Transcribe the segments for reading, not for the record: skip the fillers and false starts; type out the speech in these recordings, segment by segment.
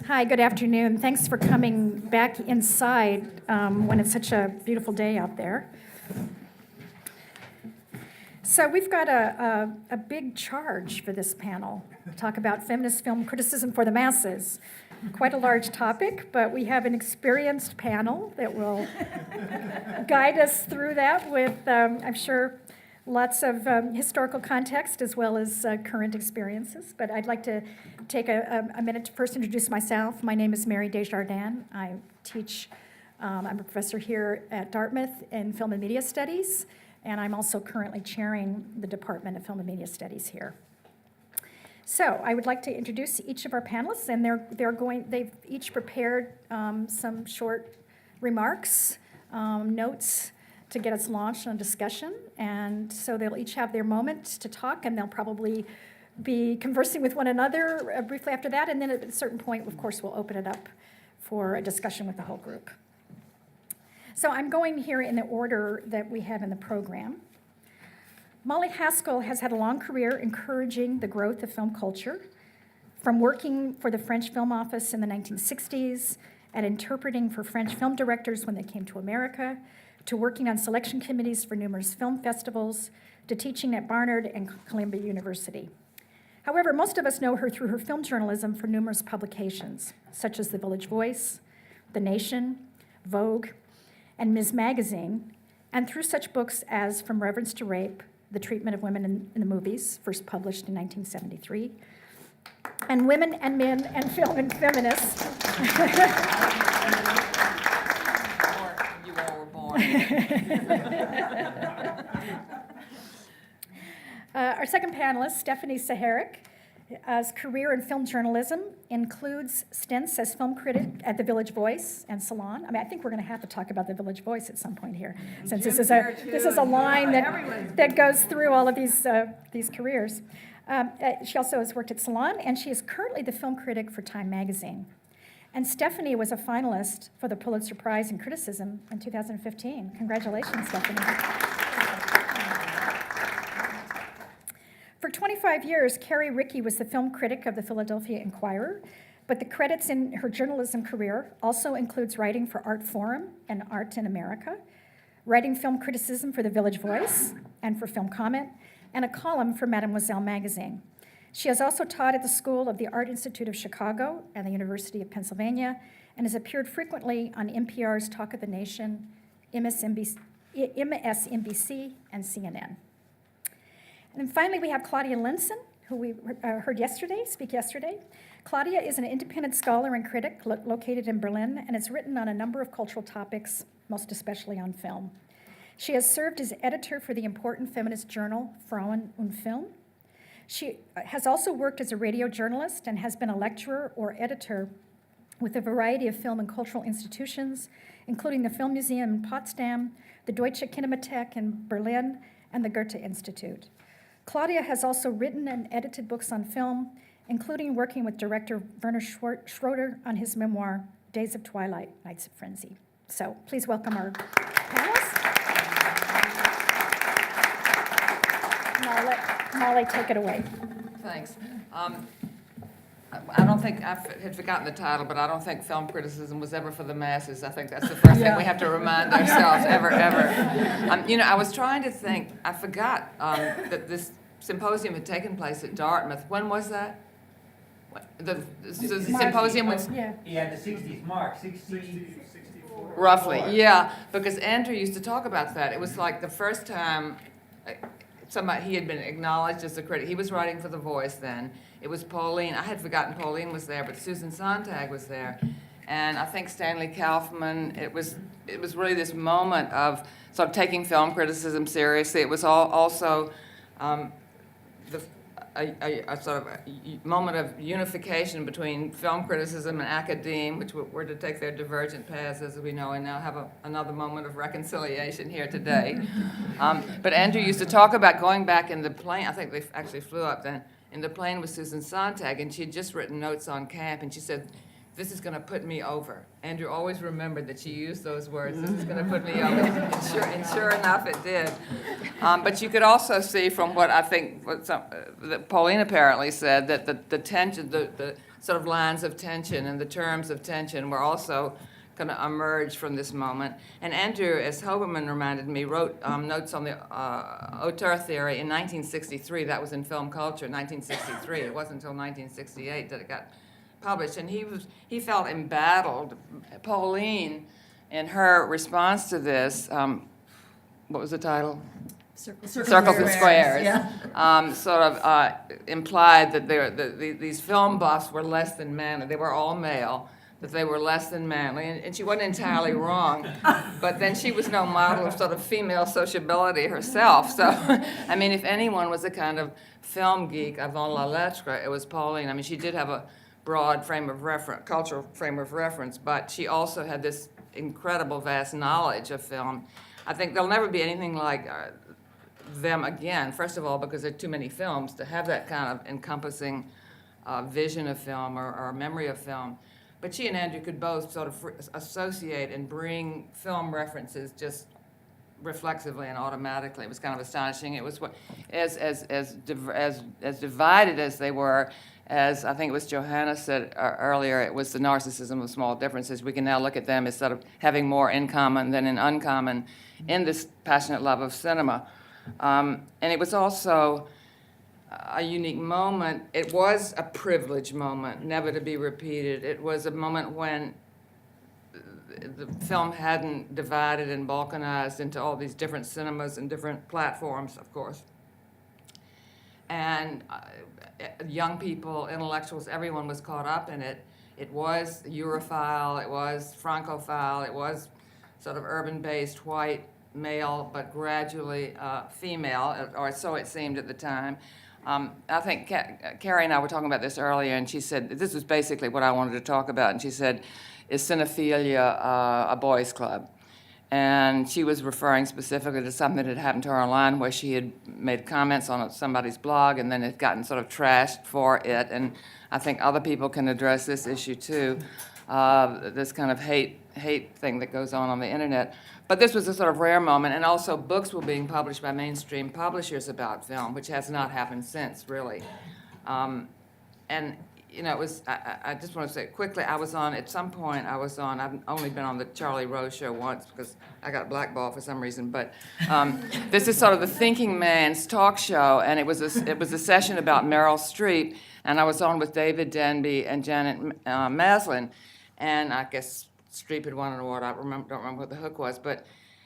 Hi, good afternoon. Thanks for coming back inside when it's such a beautiful day out there. So we've got a big charge for this panel. Talk about feminist film criticism for the masses. Quite a large topic, but we have an experienced panel that will guide us through that with, I'm sure, lots of historical context as well as current experiences. But I'd like to take a minute to first introduce myself. My name is Mary Desjardins. I teach, I'm a professor here at Dartmouth in Film and Media Studies, and I'm also currently chairing the Department of Film and Media Studies here. So I would like to introduce each of our panelists, and they've each prepared some short remarks, notes, to get us launched on discussion. And so they'll each have their moment to talk, and they'll probably be conversing with one another briefly after that. And then at a certain point, of course, we'll open it up for a discussion with the whole group. So I'm going here in the order that we have in the program. Molly Haskell has had a long career encouraging the growth of film culture, from working for the French Film Office in the 1960s and interpreting for French film directors when they came to America, to working on selection committees for numerous film festivals, to teaching at Barnard and Columbia University. However, most of us know her through her film journalism for numerous publications, such as The Village Voice, The Nation, Vogue, and Ms. Magazine, and through such books as From Reverence to Rape, The Treatment of Women in the Movies, first published in 1973, and Women and Men and Film and Feminist. Our second panelist, Stephanie Zacharek, career in film journalism includes stints as film critic at The Village Voice and Salon. I mean, I think we're going to have to talk about The Village Voice at some point here, since this is a line that goes through all of these careers. She also has worked at Salon, and she is currently the film critic for Time magazine. And Stephanie was a finalist for the Pulitzer Prize in Criticism in 2015. Congratulations, Stephanie. For 25 years, Carrie Rickey was the film critic of the Philadelphia Inquirer, but the credits in her journalism career also includes writing for Art Forum and Art in America, writing film criticism for the Village Voice and for Film Comment, and a column for Mademoiselle magazine. She has also taught at the School of the Art Institute of Chicago and the University of Pennsylvania, and has appeared frequently on NPR's Talk of the Nation, MSNBC, and CNN. And finally, we have Claudia Lenssen, who we heard speak yesterday. Claudia is an independent scholar and critic located in Berlin, and has written on a number of cultural topics, most especially on film. She has served as editor for the important feminist journal Frauen und Film. She has also worked as a radio journalist and has been a lecturer or editor with a variety of film and cultural institutions, including the Film Museum in Potsdam, the Deutsche Kinemathek in Berlin, and the Goethe Institute. Claudia has also written and edited books on film, including working with director Werner Schroeder on his memoir, Days of Twilight, Nights of Frenzy. So please welcome our panelists. And I'll let Molly take it away. Thanks. I don't think I had forgotten the title, but I don't think film criticism was ever for the masses. I think that's the first thing we have to remind ourselves, ever. I was trying to think. I forgot that this symposium had taken place at Dartmouth. When was that? The symposium was... Yeah, the 60s, March, 64. Roughly, yeah, because Andrew used to talk about that. It was like the first time he had been acknowledged as a critic. He was writing for The Voice then. It was Pauline. I had forgotten Pauline was there, but Susan Sontag was there. And I think Stanley Kaufman. It was really this moment of sort of taking film criticism seriously. It was also a sort of a moment of unification between film criticism and academe, which were to take their divergent paths, as we know, and now have another moment of reconciliation here today. But Andrew used to talk about going back in the plane. I think they actually flew up then in the plane with Susan Sontag, and she had just written notes on camp, and she said, "This is going to put me over." Andrew always remembered that she used those words, "This is going to put me over." And sure enough, it did. But you could also see from what I think that Pauline apparently said, that the tension, the sort of lines of tension, and the terms of tension were also going to emerge from this moment. And Andrew, as Hoberman reminded me, wrote notes on the auteur theory in 1963. That was in Film Culture, 1963. It wasn't until 1968 that it got published. And he felt embattled. Pauline, in her response to this, what was the title? Circles and Squares. Yeah. Sort of implied that these film buffs were less than manly. They were all male, that they were less than manly, and she wasn't entirely wrong. But then she was no model of sort of female sociability herself. So, I mean, if anyone was a kind of film geek avant la lettre, it was Pauline. I mean, she did have a broad frame of reference, cultural frame of reference, but she also had this incredible vast knowledge of film. I think there'll never be anything like them again, first of all, because there are too many films to have that kind of encompassing vision of film or memory of film. But she and Andrew could both sort of associate and bring film references just reflexively and automatically. It was kind of astonishing. It was what, as divided as they were, as I think it was Johanna said earlier, it was the narcissism of small differences. We can now look at them as sort of having more in common than in uncommon in this passionate love of cinema. And it was also a unique moment. It was a privileged moment, never to be repeated. It was a moment when the film hadn't divided and balkanized into all these different cinemas and different platforms, of course. And young people, intellectuals, everyone was caught up in it. It was Europhile, it was Francophile, it was sort of urban-based, white, male, but gradually female, or so it seemed at the time. I think Carrie and I were talking about this earlier, and she said, this was basically what I wanted to talk about, and she said, is cinephilia a boys' club? And she was referring specifically to something that had happened to her online where she had made comments on somebody's blog and then had gotten sort of trashed for it. And I think other people can address this issue too, this kind of hate thing that goes on the internet. But this was a sort of rare moment, and also books were being published by mainstream publishers about film, which has not happened since, really. And you know, it was, I just want to say quickly, at some point I've only been on the Charlie Rose show once because I got blackballed for some reason, but this is sort of the thinking man's talk show, and it was a session about Meryl Streep, and I was on with David Denby and Janet Maslin, and I guess Streep had won an award. I don't remember what the hook was, but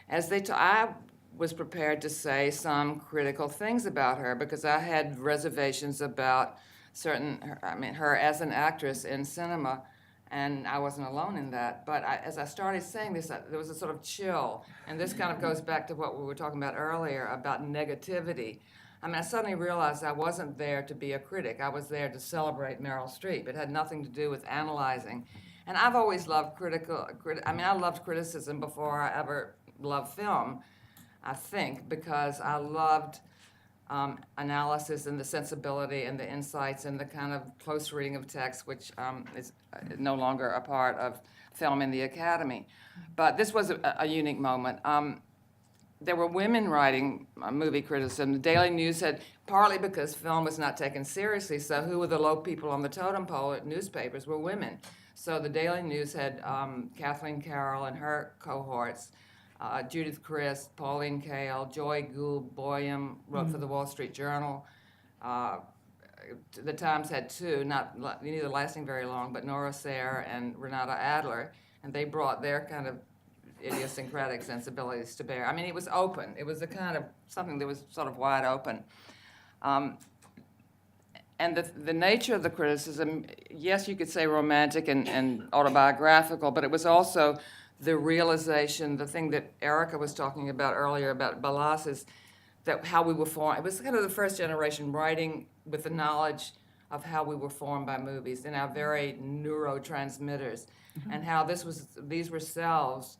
as I was prepared to say some critical things about her because I had reservations about her as an actress in cinema, and I wasn't alone in that. But as I started saying this, there was a sort of chill, and this kind of goes back to what we were talking about earlier about negativity. I mean, I suddenly realized I wasn't there to be a critic. I was there to celebrate Meryl Streep. It had nothing to do with analyzing. And I've always loved I loved criticism before I ever loved film, I think, because I loved analysis and the sensibility and the insights and the kind of close reading of text, which is no longer a part of film in the Academy. But this was a unique moment. There were women writing movie criticism. The Daily News had, partly because film was not taken seriously, so who were the low people on the totem pole at newspapers were women. So the Daily News had Kathleen Carroll and her cohorts, Judith Crist, Pauline Kael, Joy Gould Boyum wrote for the Wall Street Journal. The Times had two, neither lasting very long, but Nora Sayre and Renata Adler, and they brought their kind of idiosyncratic sensibilities to bear. I mean, it was open. It was a kind of something that was sort of wide open. And the nature of the criticism, yes, you could say romantic and autobiographical, but it was also the realization, the thing that Erica was talking about earlier about Ballas, is that how we were formed. It was kind of the first generation writing with the knowledge of how we were formed by movies and our very neurotransmitters, and how these were selves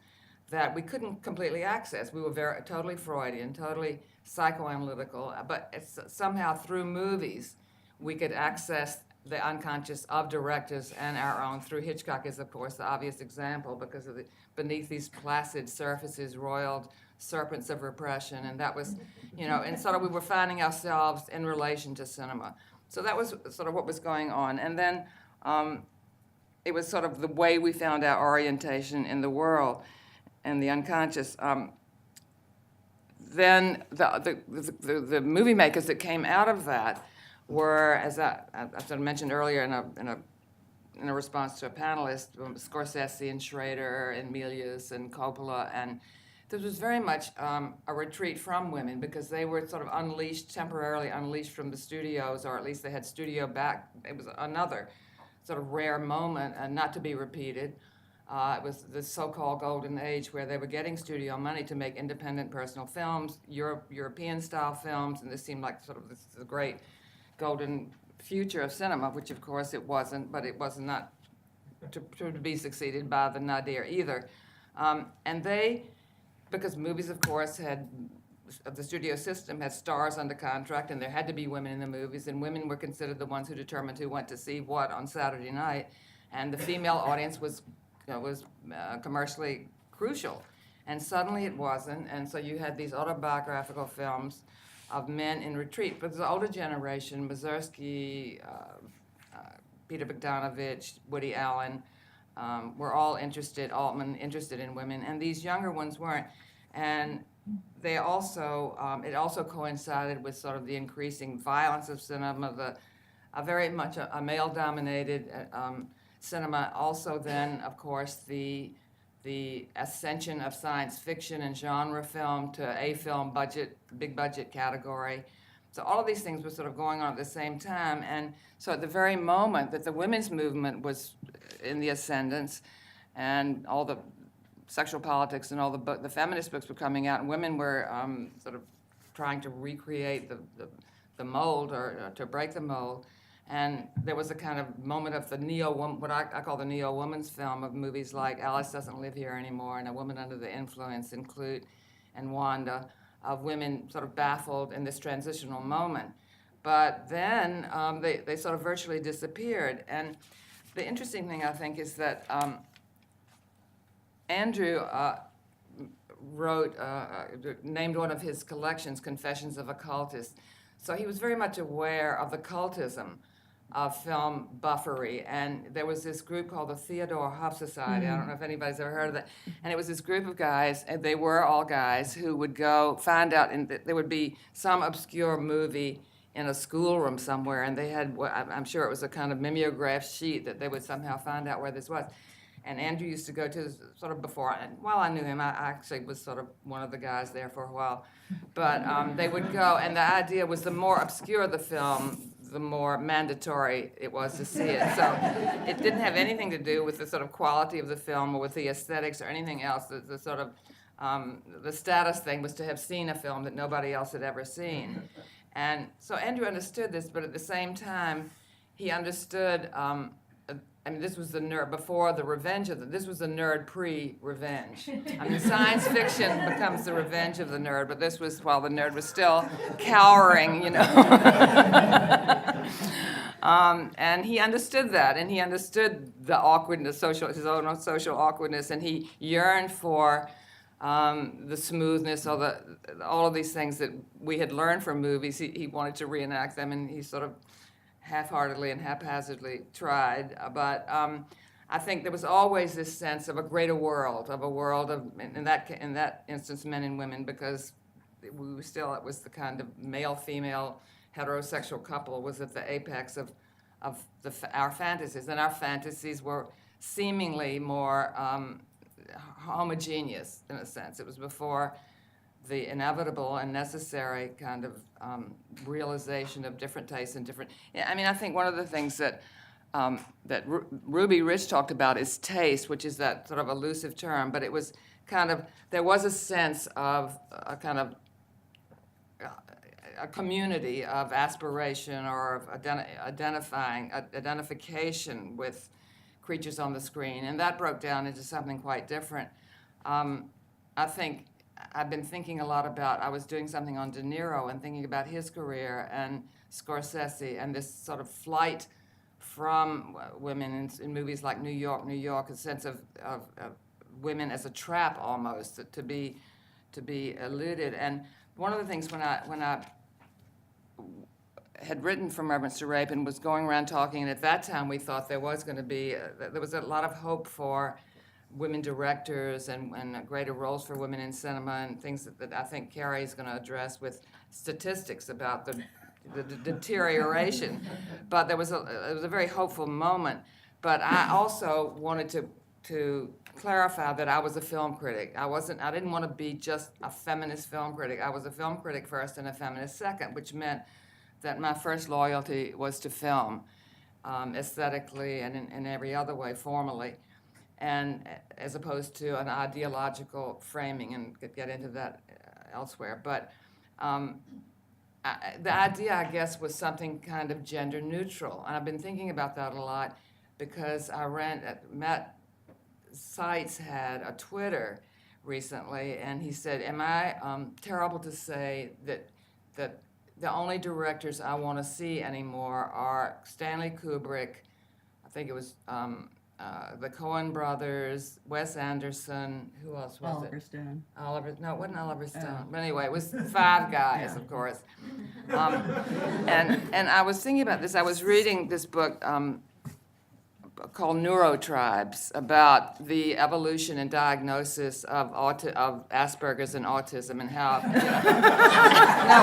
that we couldn't completely access. We were totally Freudian, totally psychoanalytical, but somehow through movies we could access the unconscious of directors and our own. Through Hitchcock is, of course, the obvious example because of beneath these placid surfaces roiled serpents of repression, and that was, and sort of we were finding ourselves in relation to cinema. So that was sort of what was going on. And then it was sort of the way we found our orientation in the world and the unconscious. Then the movie makers that came out of that were, as I sort of mentioned earlier in a response to a panelist, Scorsese and Schrader and Milius and Coppola, and this was very much a retreat from women because they were sort of temporarily unleashed from the studios, or at least they had studio back. It was another sort of rare moment and not to be repeated. It was the so-called golden age where they were getting studio money to make independent personal films, European-style films, and this seemed like sort of the great golden future of cinema, which of course it wasn't, but it was not to be succeeded by the nadir either. And they, because movies of course the studio system had stars under contract and there had to be women in the movies, and women were considered the ones who determined who went to see what on Saturday night, and the female audience was commercially crucial. And suddenly it wasn't, and so you had these autobiographical films of men in retreat. But the older generation, Mazursky, Peter Bogdanovich, Woody Allen, were all interested, Altman, interested in women, and these younger ones weren't. And they also, it also coincided with sort of the increasing violence of cinema, very much a male-dominated cinema. Also then, of course, the ascension of science fiction and genre film to a film budget, big budget category. So all of these things were sort of going on at the same time. And so at the very moment that the women's movement was in the ascendance and all the sexual politics and all the feminist books were coming out, and women were sort of trying to recreate the mold or to break the mold. And there was a kind of moment of the what I call the neo-woman's film of movies like Alice Doesn't Live Here Anymore and A Woman Under the Influence and Clute and Wanda, of women sort of baffled in this transitional moment. But then they sort of virtually disappeared. And the interesting thing, I think, is that Andrew named one of his collections Confessions of a Cultist. So he was very much aware of the cultism of film buffery, and there was this group called the Theodore Huff Society. I don't know if anybody's ever heard of that. And it was this group of guys, and they were all guys, who would go find out, and there would be some obscure movie in a schoolroom somewhere, and they had, I'm sure it was a kind of mimeograph sheet that they would somehow find out where this was. And Andrew used to go to sort of before, and while I knew him, I actually was sort of one of the guys there for a while. But they would go, and the idea was the more obscure the film, the more mandatory it was to see it. So it didn't have anything to do with the sort of quality of the film or with the aesthetics or anything else. The sort of, the status thing was to have seen a film that nobody else had ever seen. And so Andrew understood this, but at the same time, he understood, I mean, this was the nerd, before the revenge of this was the nerd pre-revenge. I mean, science fiction becomes the revenge of the nerd, but this was while the nerd was still cowering, you know. And he understood that, and he understood the awkwardness, his own social awkwardness, and he yearned for the smoothness, all of these things that we had learned from movies. He wanted to reenact them, and he sort of half-heartedly and haphazardly tried, but I think there was always this sense of a greater world, of in that instance, men and women, because it was the kind of male-female heterosexual couple was at the apex of our fantasies, and our fantasies were seemingly more homogeneous in a sense. It was before the inevitable and necessary kind of realization of different tastes and different. I mean, I think one of the things that Ruby Rich talked about is taste, which is that sort of elusive term. But it was kind of, there was a sense of a kind of a community of aspiration or of identification with creatures on the screen, and that broke down into something quite different. I think I've been thinking a lot about, I was doing something on De Niro and thinking about his career and Scorsese and this sort of flight from women in movies like New York, a sense of women as a trap almost, to be eluded. And one of the things when I had written from Reverence to Rape and was going around talking, and at that time we thought there was going to be, there was a lot of hope for women directors and greater roles for women in cinema and things that I think Carrie is going to address with statistics about the deterioration. But it was a very hopeful moment. But I also wanted to clarify that I was a film critic. I didn't want to be just a feminist film critic. I was a film critic first and a feminist second, which meant that my first loyalty was to film, aesthetically and in every other way, formally, and as opposed to an ideological framing, and could get into that elsewhere. But the idea, I guess, was something kind of gender neutral, and I've been thinking about that a lot because Matt Seitz had a Twitter recently, and he said, "Am I terrible to say that the only directors I want to see anymore are Stanley Kubrick, I think it was the Coen brothers, Wes Anderson, who else was Oliver it? Stone. No, it wasn't Oliver Stone. But anyway, it was five guys, of course. And I was thinking about this. I was reading this book called Neurotribes about the evolution and diagnosis of Asperger's and autism and how. No,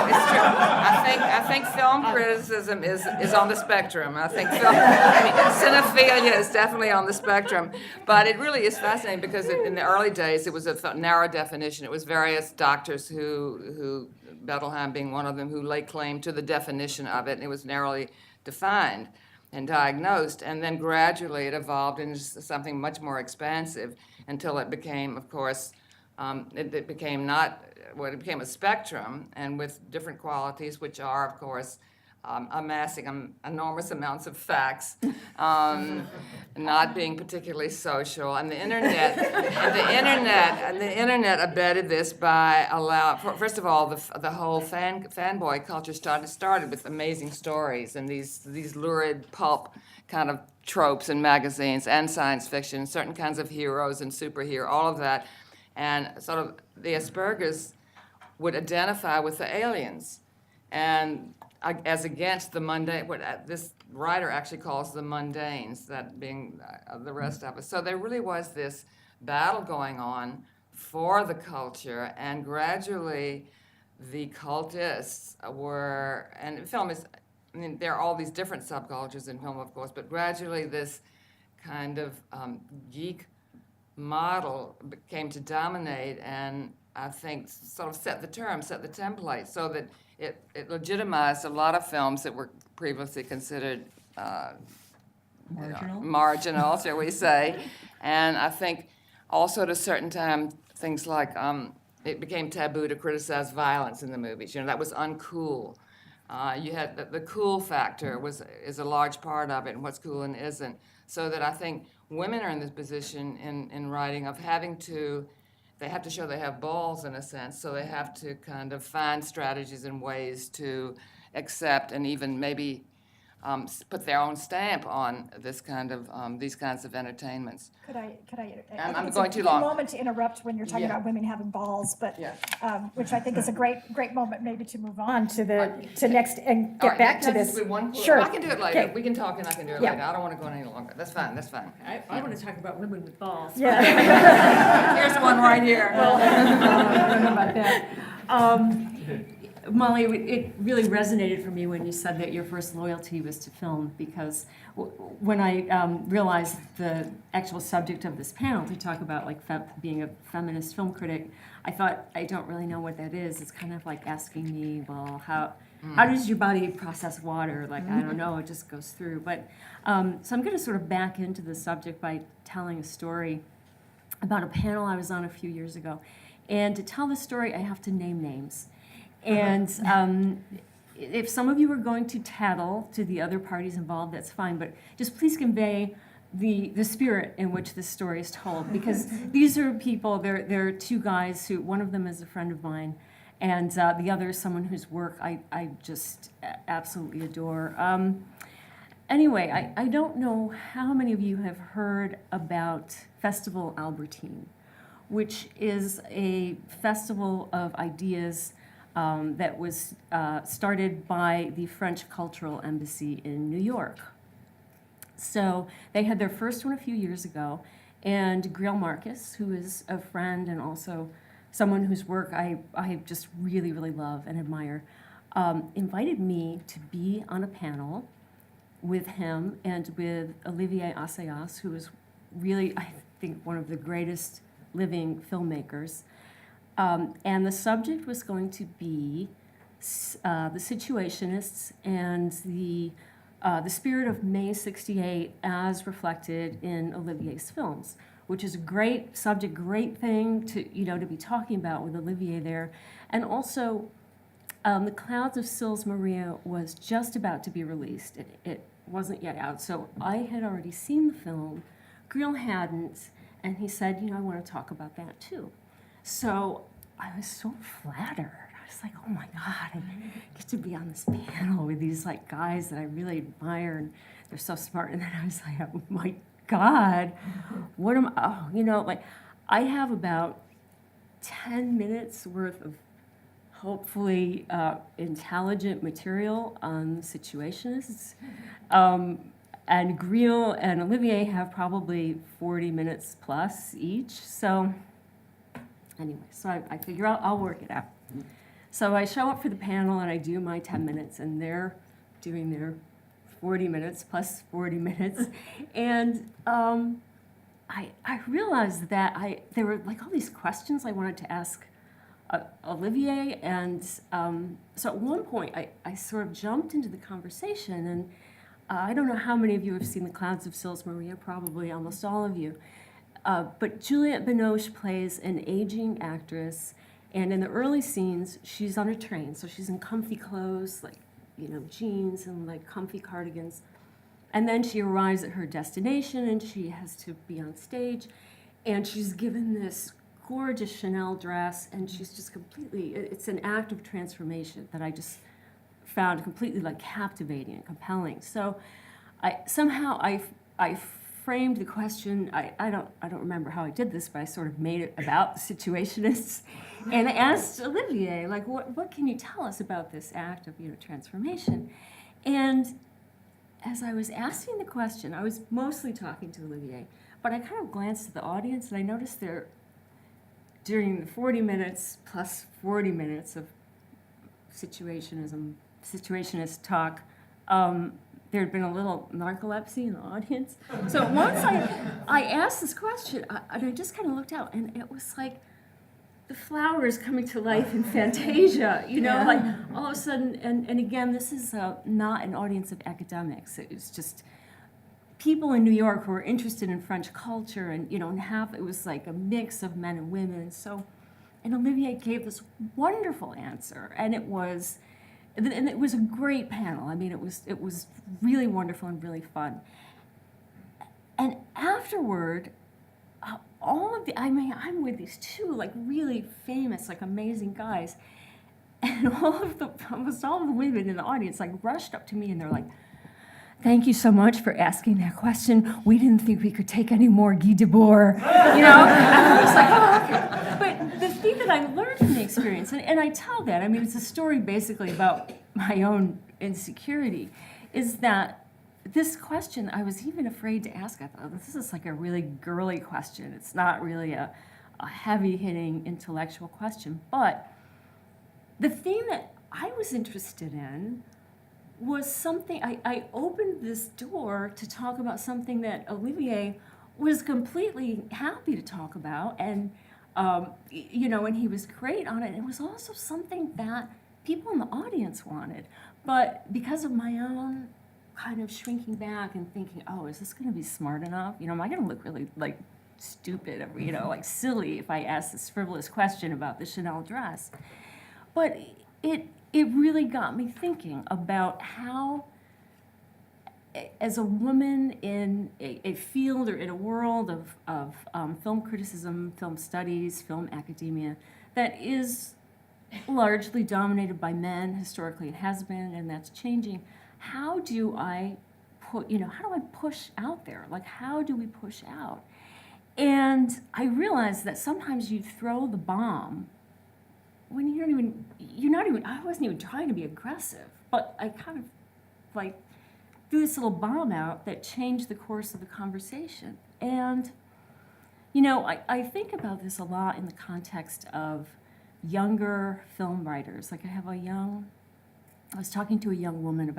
it's true. I think film criticism is on the spectrum. I think cinephilia is definitely on the spectrum. But it really is fascinating because in the early days it was a narrow definition. It was various doctors who Bettelheim being one of them, who laid claim to the definition of it, and it was narrowly defined and diagnosed, and then gradually it evolved into something much more expansive until it became, of course, it became a spectrum, and with different qualities, which are, of course, amassing enormous amounts of facts, not being particularly social, and the internet abetted this by first of all, the whole fanboy culture started with amazing stories and these lurid pulp kind of tropes in magazines and science fiction, certain kinds of heroes and superhero, all of that, and sort of the Asperger's would identify with the aliens, and as against the mundane, what this writer actually calls the mundanes, that being the rest of us. So there really was this battle going on for the culture, and gradually the cultists were, and film is, I mean, there are all these different subcultures in film, of course, but gradually this kind of geek model came to dominate, and I think sort of set the template, so that it legitimized a lot of films that were previously considered marginal, shall we say. And I think also at a certain time, things like it became taboo to criticize violence in the movies. That was uncool. You had the cool factor is a large part of it, and what's cool and isn't. So that I think women are in this position in writing of having to. They have to show they have balls, in a sense, so they have to kind of find strategies and ways to accept and even maybe put their own stamp on this kind of these kinds of entertainments. Could I I'm it's going a too good long. moment to interrupt when you're talking Yeah. about women having balls, but Yeah. which I think is a great moment maybe to move on to next and get All right, back to can I this. just do one Sure. I can do it later. Okay. We can talk and I can do it Yeah. later. I don't want to go any longer. That's fine. I want to talk about women with balls. Yeah. Here's one right here. I don't know about that. Molly, it really resonated for me when you said that your first loyalty was to film, because when I realized the actual subject of this panel to talk about like being a feminist film critic, I thought, I don't really know what that is. It's kind of like asking me, well, how does your body process water? Like, I don't know, it just goes through. But so I'm going to sort of back into the subject by telling a story about a panel I was on a few years ago. And to tell the story, I have to name names. And if some of you are going to tattle to the other parties involved, that's fine. But just please convey the spirit in which this story is told. Because these are people, they're two guys who, one of them is a friend of mine, and the other is someone whose work I just absolutely adore. Anyway, I don't know how many of you have heard about Festival Albertine, which is a festival of ideas that was started by the French Cultural Embassy in New York. So they had their first one a few years ago, and Griel Marcus, who is a friend and also someone whose work I just really, really love and admire, invited me to be on a panel with him and with Olivier Assayas, who is really, I think, one of the greatest living filmmakers. And the subject was going to be the Situationists and the spirit of May '68 as reflected in Olivier's films, which is a great subject, great thing to be talking about with Olivier there. And also, The Clouds of Sils Maria was just about to be released. It wasn't yet out, so I had already seen the film. Griel hadn't, and he said, I want to talk about that too. So I was so flattered. I was like, oh my God, I get to be on this panel with these guys that I really admire, and they're so smart. And then I was like, oh my God, what am I, I have about 10 minutes worth of hopefully intelligent material on Situationists. And Griel and Olivier have probably 40 minutes plus each. So anyway, so I figure I'll work it out. So I show up for the panel and I do my 10 minutes, and they're doing their 40 minutes plus 40 minutes. And I realized that there were all these questions I wanted to ask Olivier, and so at one point I sort of jumped into the conversation, and I don't know how many of you have seen The Clouds of Sils Maria, probably almost all of you, but Juliette Binoche plays an aging actress, and in the early scenes she's on a train, so she's in comfy clothes, jeans and comfy cardigans, and then she arrives at her destination and she has to be on stage, and she's given this gorgeous Chanel dress, and she's just completely, it's an act of transformation that I just found completely captivating and compelling. So I framed the question, I don't remember how I did this, but I sort of made it about the Situationists, and I asked Olivier, what can you tell us about this act of transformation? And as I was asking the question, I was mostly talking to Olivier, but I kind of glanced at the audience and I noticed during the 40 minutes plus 40 minutes of Situationist talk, there had been a little narcolepsy in the audience. So once I asked this question, and I just kind of looked out, and it was like the flowers coming to life in Fantasia, all of a sudden, and again, this is not an audience of academics. It was just people in New York who were interested in French culture, and it was like a mix of men and women. And Olivier gave this wonderful answer, and it was a great panel. I mean, it was really wonderful and really fun. And afterward, I'm with these two really famous, amazing guys, and almost all of the women in the audience rushed up to me and they're like, "Thank you so much for asking that question. We didn't think we could take any more Guy Debord." And I was like, oh, okay. But the thing that I learned from the experience, and I tell that, it's a story basically about my own insecurity, is that this question, I was even afraid to ask. I thought, this is a really girly question. It's not really a heavy-hitting intellectual question. But the thing that I was interested in was something, I opened this door to talk about something that Olivier was completely happy to talk about, and and he was great on it. It was also something that people in the audience wanted, but because of my own kind of shrinking back and thinking, oh, is this going to be smart enough? Am I going to look really stupid, silly if I ask this frivolous question about the Chanel dress? But it really got me thinking about how, as a woman in a field or in a world of film criticism, film studies, film academia, that is largely dominated by men, historically it has been, and that's changing, how do I push out there? How do we push out? And I realized that sometimes you throw the bomb when I wasn't even trying to be aggressive, but I kind of like threw this little bomb out that changed the course of the conversation. And, I think about this a lot in the context of younger film writers. Like I was talking to a young woman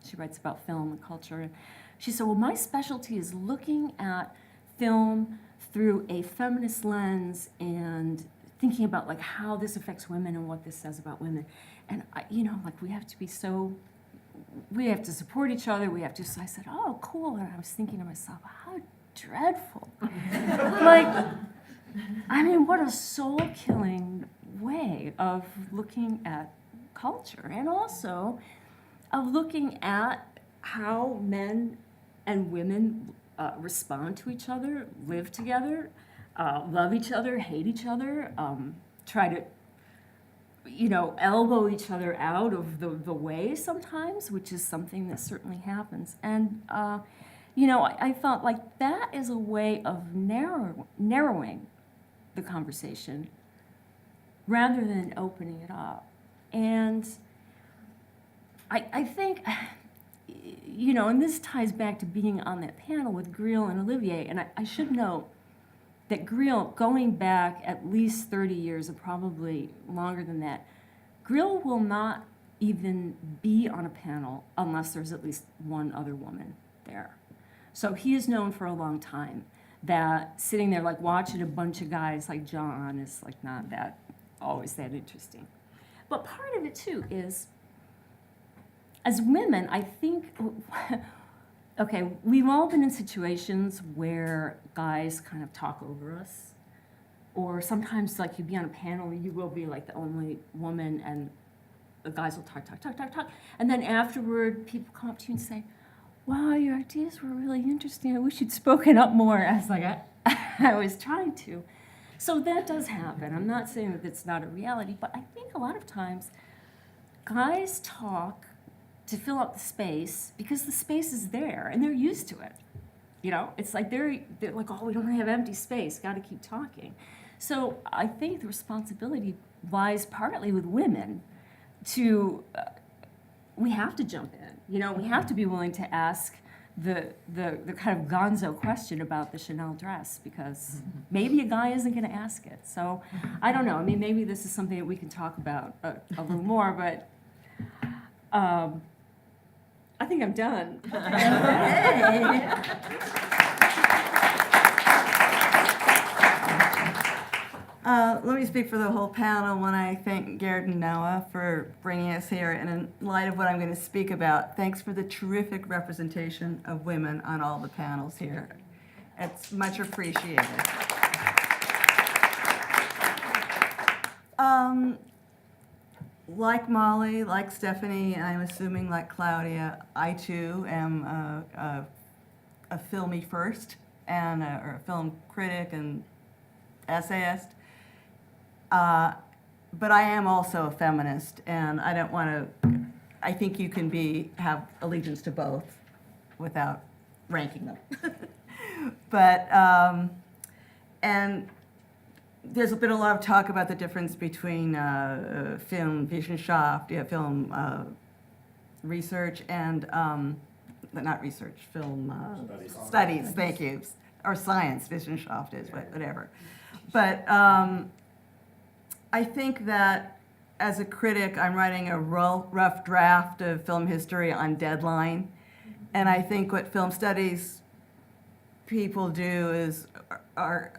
she writes about film and culture, and she said, well, my specialty is looking at film through a feminist lens and thinking about like how this affects women and what this says about women. And we have to support each other. So I said, oh, cool. And I was thinking to myself, how dreadful. What a soul-killing way of looking at culture, and also of looking at how men and women respond to each other, live together, love each other, hate each other, try to elbow each other out of the way sometimes, which is something that certainly happens. And, I felt like that is a way of narrowing the conversation rather than opening it up. And I think, and this ties back to being on that panel with Griel and Olivier, and I should note that Griel, going back at least 30 years, or probably longer than that, Griel will not even be on a panel unless there's at least one other woman there. So he is known for a long time that sitting there like watching a bunch of guys like John is like not always that interesting. But part of it too is, as women, I think, okay, we've all been in situations where guys kind of talk over us, or sometimes like you'd be on a panel, you will be like the only woman, and the guys will talk, and then afterward, people come up to you and say, "Wow, your ideas were really interesting. I wish you'd spoken up more." I was like, I was trying to. So that does happen. I'm not saying that it's not a reality, but I think a lot of times guys talk to fill up the space because the space is there and they're used to it. It's like they're like, oh, we don't have empty space, got to keep talking. So I think the responsibility lies partly with women to, we have to jump in. We have to be willing to ask the kind of gonzo question about the Chanel dress, because maybe a guy isn't going to ask it. So I don't know. I mean, maybe this is something that we can talk about a little more, but I think I'm done. Let me speak for the whole panel when I thank Garrett and Noah for bringing us here. And in light of what I'm going to speak about, thanks for the terrific representation of women on all the panels here. It's much appreciated. Like Molly, like Stephanie, and I'm assuming like Claudia, I too am a filmy first, and or a film critic and essayist. But I am also a feminist, and I don't want to. I think you can have allegiance to both without ranking them. But and there's been a lot of talk about the difference between film Wissenschaft, film research, and not research, film studies. Thank you, or science. Wissenschaft is whatever. But I think that as a critic, I'm writing a rough draft of film history on deadline, and I think what film studies people do is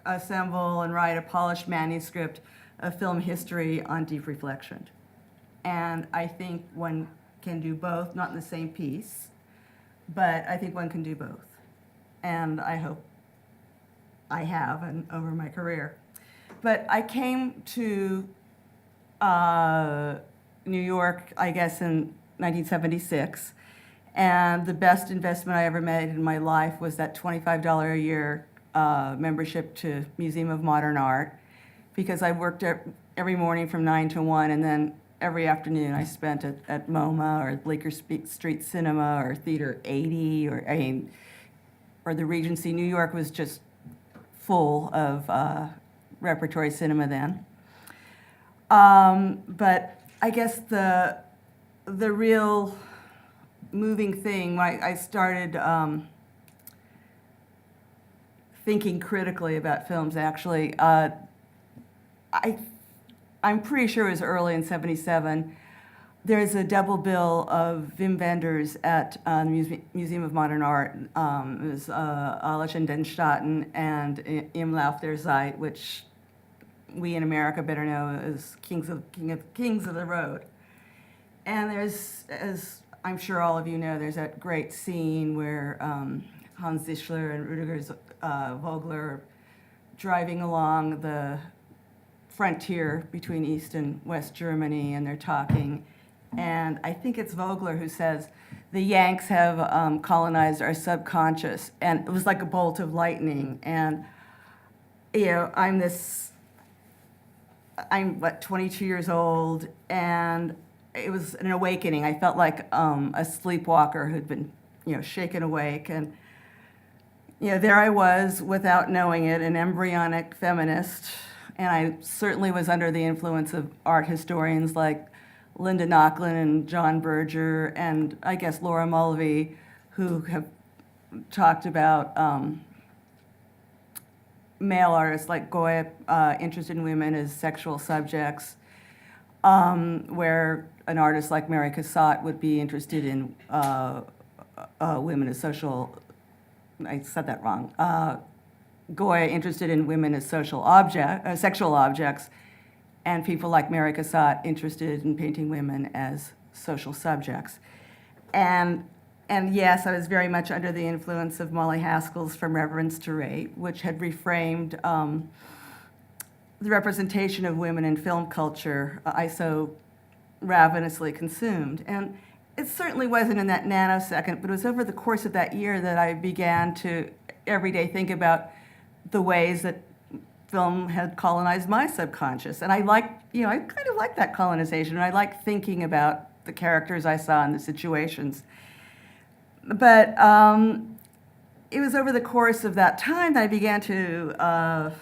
assemble and write a polished manuscript of film history on deep reflection. And I think one can do both, not in the same piece, but I think one can do both. And I hope I have and over my career. But I came to New York, I guess, in 1976. And the best investment I ever made in my life was that $25 a year membership to Museum of Modern Art, because I worked every morning from 9 to 1, and then every afternoon I spent at MoMA or Bleecker Street Cinema or Theater 80 or the Regency. New York was just full of repertory cinema then. But I guess the real moving thing, I started thinking critically about films, actually. I'm pretty sure it was early in '77. There's a double bill of Wim Wenders at the Museum of Modern Art. It was Alles in den Staaten and Im Lauf der Zeit, which we in America better know as Kings of the Road. And there's, as I'm sure all of you know, there's that great scene where Hans Zischler and Rüdiger Vogler are driving along the frontier between East and West Germany, and they're talking. And I think it's Vogler who says, the Yanks have colonized our subconscious. And it was like a bolt of lightning. And, you know, I'm 22 years old, and it was an awakening. I felt like a sleepwalker who'd been, you know, shaken awake. And, you know, there I was, without knowing it, an embryonic feminist. And I certainly was under the influence of art historians like Linda Nochlin and John Berger, and I guess Laura Mulvey, who have talked about male artists like Goya interested in women as sexual subjects, where an artist like Mary Cassatt would be interested in women as social, I said that wrong, Goya interested in women as sexual objects, and people like Mary Cassatt interested in painting women as social subjects. And yes, I was very much under the influence of Molly Haskell's From Reverence to Rape, which had reframed the representation of women in film culture I so ravenously consumed. And it certainly wasn't in that nanosecond, but it was over the course of that year that I began to every day think about the ways that film had colonized my subconscious. And I kind of like that colonization, and I like thinking about the characters I saw and the situations. But it was over the course of that time that I began to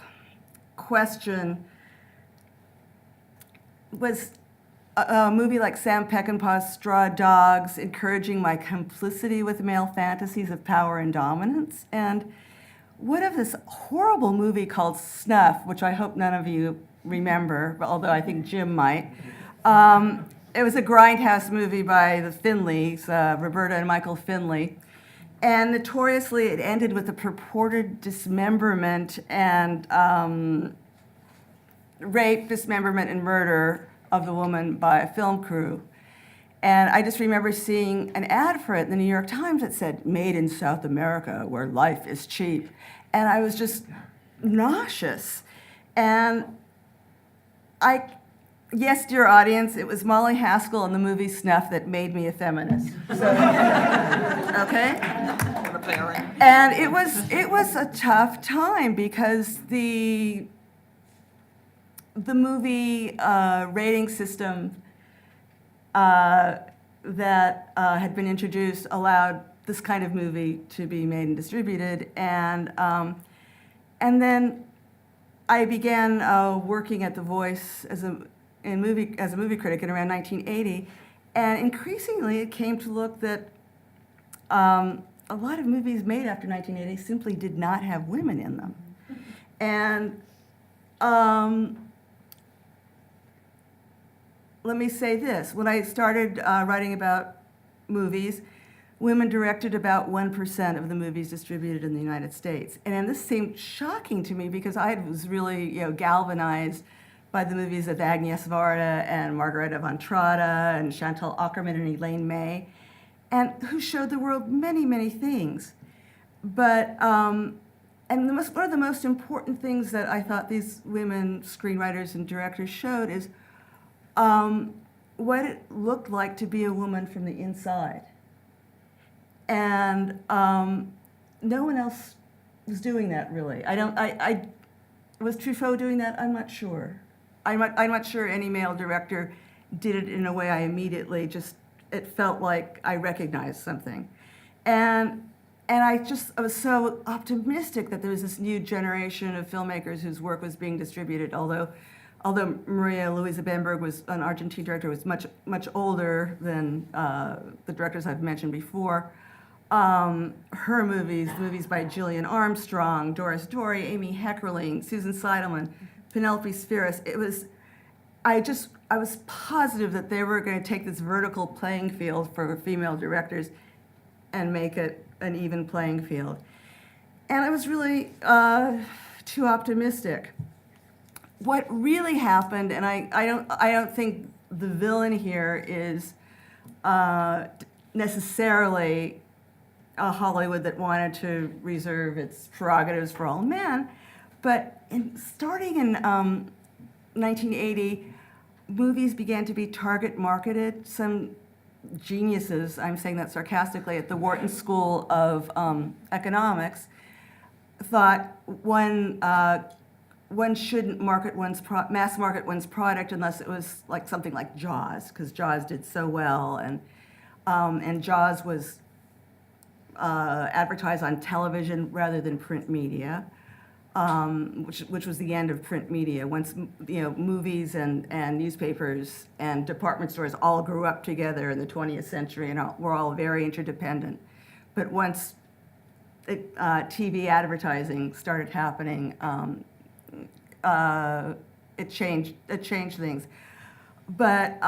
question, was a movie like Sam Peckinpah's Straw Dogs encouraging my complicity with male fantasies of power and dominance? And what of this horrible movie called Snuff, which I hope none of you remember, although I think Jim might. It was a grindhouse movie by the Finleys, Roberta and Michael Finley. And notoriously, it ended with the purported dismemberment and rape, dismemberment, and murder of the woman by a film crew. And I just remember seeing an ad for it in the New York Times that said, "Made in South America, where life is cheap." And I was just nauseous. And yes, dear audience, it was Molly Haskell and the movie Snuff that made me a feminist. So, okay? And it was a tough time because the movie rating system that had been introduced allowed this kind of movie to be made and distributed, and then I began working at The Voice as a movie critic in around 1980, and increasingly it came to look that a lot of movies made after 1980 simply did not have women in them, and let me say this. When I started writing about movies, women directed about 1% of the movies distributed in the United States. And this seemed shocking to me because I was really, galvanized by the movies of Agnes Varda and Margareta von Trotta and Chantal Akerman and Elaine May, and who showed the world many, many things. But, one of the most important things that I thought these women screenwriters and directors showed is what it looked like to be a woman from the inside. And no one else was doing that, really. Was Truffaut doing that? I'm not sure. I'm not sure any male director did it in a way I immediately it felt like I recognized something. And I was so optimistic that there was this new generation of filmmakers whose work was being distributed, although although Maria Luisa Bamberg was an Argentine director, was much older than the directors I've mentioned before. Her movies by Gillian Armstrong, Doris Dory, Amy Heckerling, Susan Seidelman, Penelope Spheris. I was positive that they were going to take this vertical playing field for female directors and make it an even playing field. And I was really too optimistic. What really happened, and I don't think the villain here is necessarily a Hollywood that wanted to reserve its prerogatives for all men, but starting in 1980, movies began to be target marketed. Some geniuses, I'm saying that sarcastically, at the Wharton School of Economics thought one shouldn't mass market one's product unless it was like something like Jaws, because Jaws did so well, and Jaws was advertised on television rather than print media, which was the end of print media. Once movies and newspapers and department stores all grew up together in the 20th century and were all very interdependent. But once TV advertising started happening, it changed things. But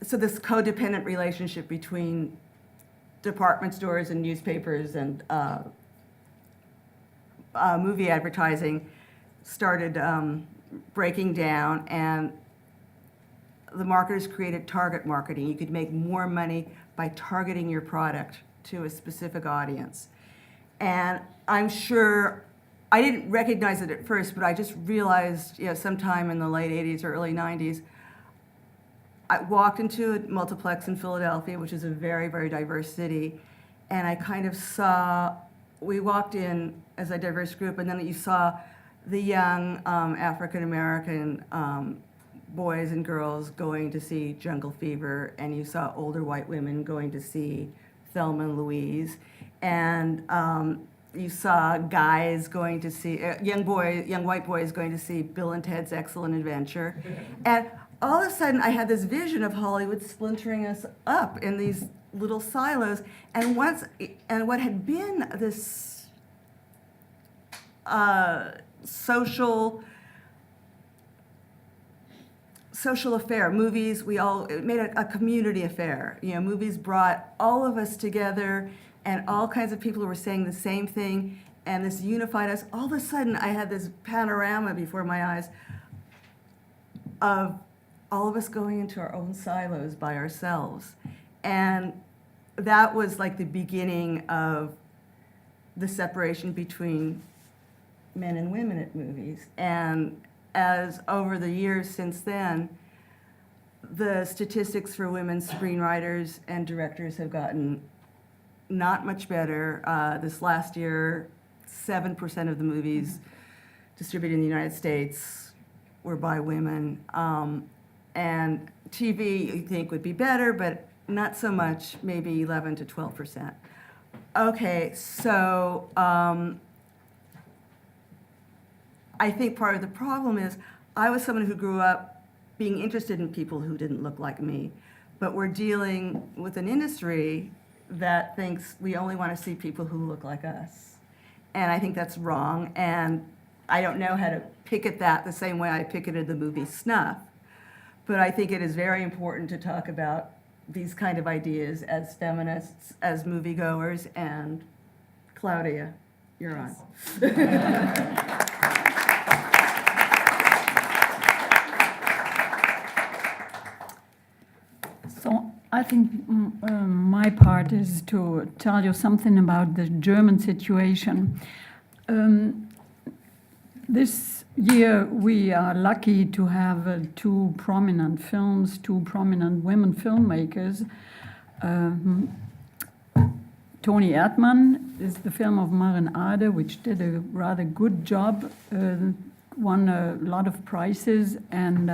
so this codependent relationship between department stores and newspapers and movie advertising started breaking down, and the marketers created target marketing. You could make more money by targeting your product to a specific audience. And I'm sure I didn't recognize it at first, but I just realized, sometime in the late 80s or early 90s, I walked into a multiplex in Philadelphia, which is a very, very diverse city, and I kind of saw, we walked in as a diverse group, and then you saw the young African-American boys and girls going to see Jungle Fever, and you saw older white women going to see Thelma and Louise, and you saw guys going to see, young white boys going to see Bill and Ted's Excellent Adventure, and all of a sudden I had this vision of Hollywood splintering us up in these little silos, and what had been this social affair, movies, it made a community affair. Movies brought all of us together, and all kinds of people who were saying the same thing, and this unified us. All of a sudden, I had this panorama before my eyes of all of us going into our own silos by ourselves. And that was like the beginning of the separation between men and women at movies. And as over the years since then, the statistics for women screenwriters and directors have gotten not much better. This last year, 7% of the movies distributed in the United States were by women. And TV, you think, would be better, but not so much, maybe 11 to 12%. Okay, so I think part of the problem is I was someone who grew up being interested in people who didn't look like me, but we're dealing with an industry that thinks we only want to see people who look like us. And I think that's wrong, and I don't know how to picket that the same way I picketed the movie Snuff, but I think it is very important to talk about these kind of ideas as feminists, as moviegoers, and Claudia, you're on. So I think my part is to tell you something about the German situation. This year we are lucky to have two prominent films, two prominent women filmmakers. Toni Erdmann is the film of Maren Ade, which did a rather good job, won a lot of prizes, and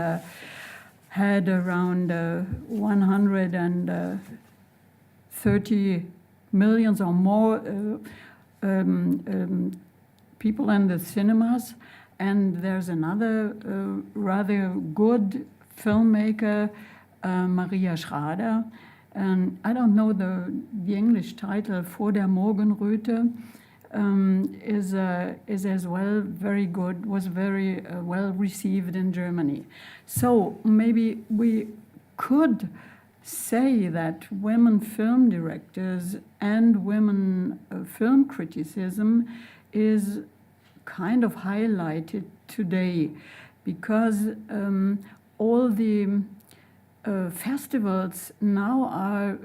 had around 130 million or more people in the cinemas. And there's another rather good filmmaker, Maria Schrader. And I don't know the English title, Vor der Morgenröte, is as well very good, was very well received in Germany. So maybe we could say that women film directors and women film criticism is kind of highlighted today, because all the festivals now are,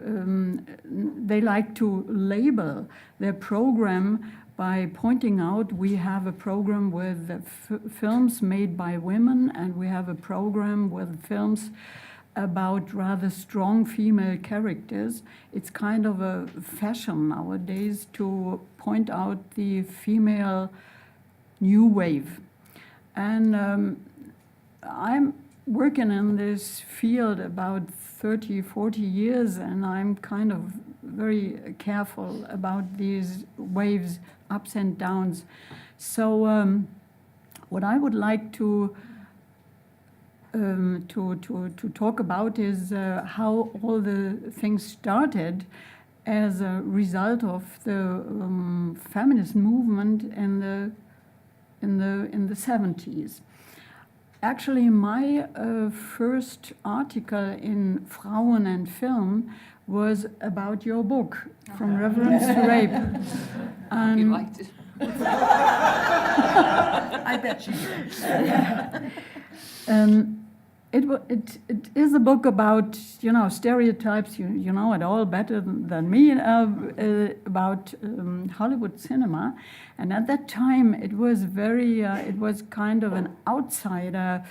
they like to label their program by pointing out we have a program with films made by women, and we have a program with films about rather strong female characters. It's kind of a fashion nowadays to point out the female new wave. And I'm working in this field about 30, 40 years, and I'm kind of very careful about these waves, ups and downs. So what I would like to talk about is how all the things started as a result of the feminist movement in the 70s. Actually, my first article in Frauen and Film was about your book, From Reverence to Rape. If you'd like to. I bet you It is a book about, you know, stereotypes. You know it all better than me, about Hollywood cinema. And at that time, it was very, it was kind of an outsider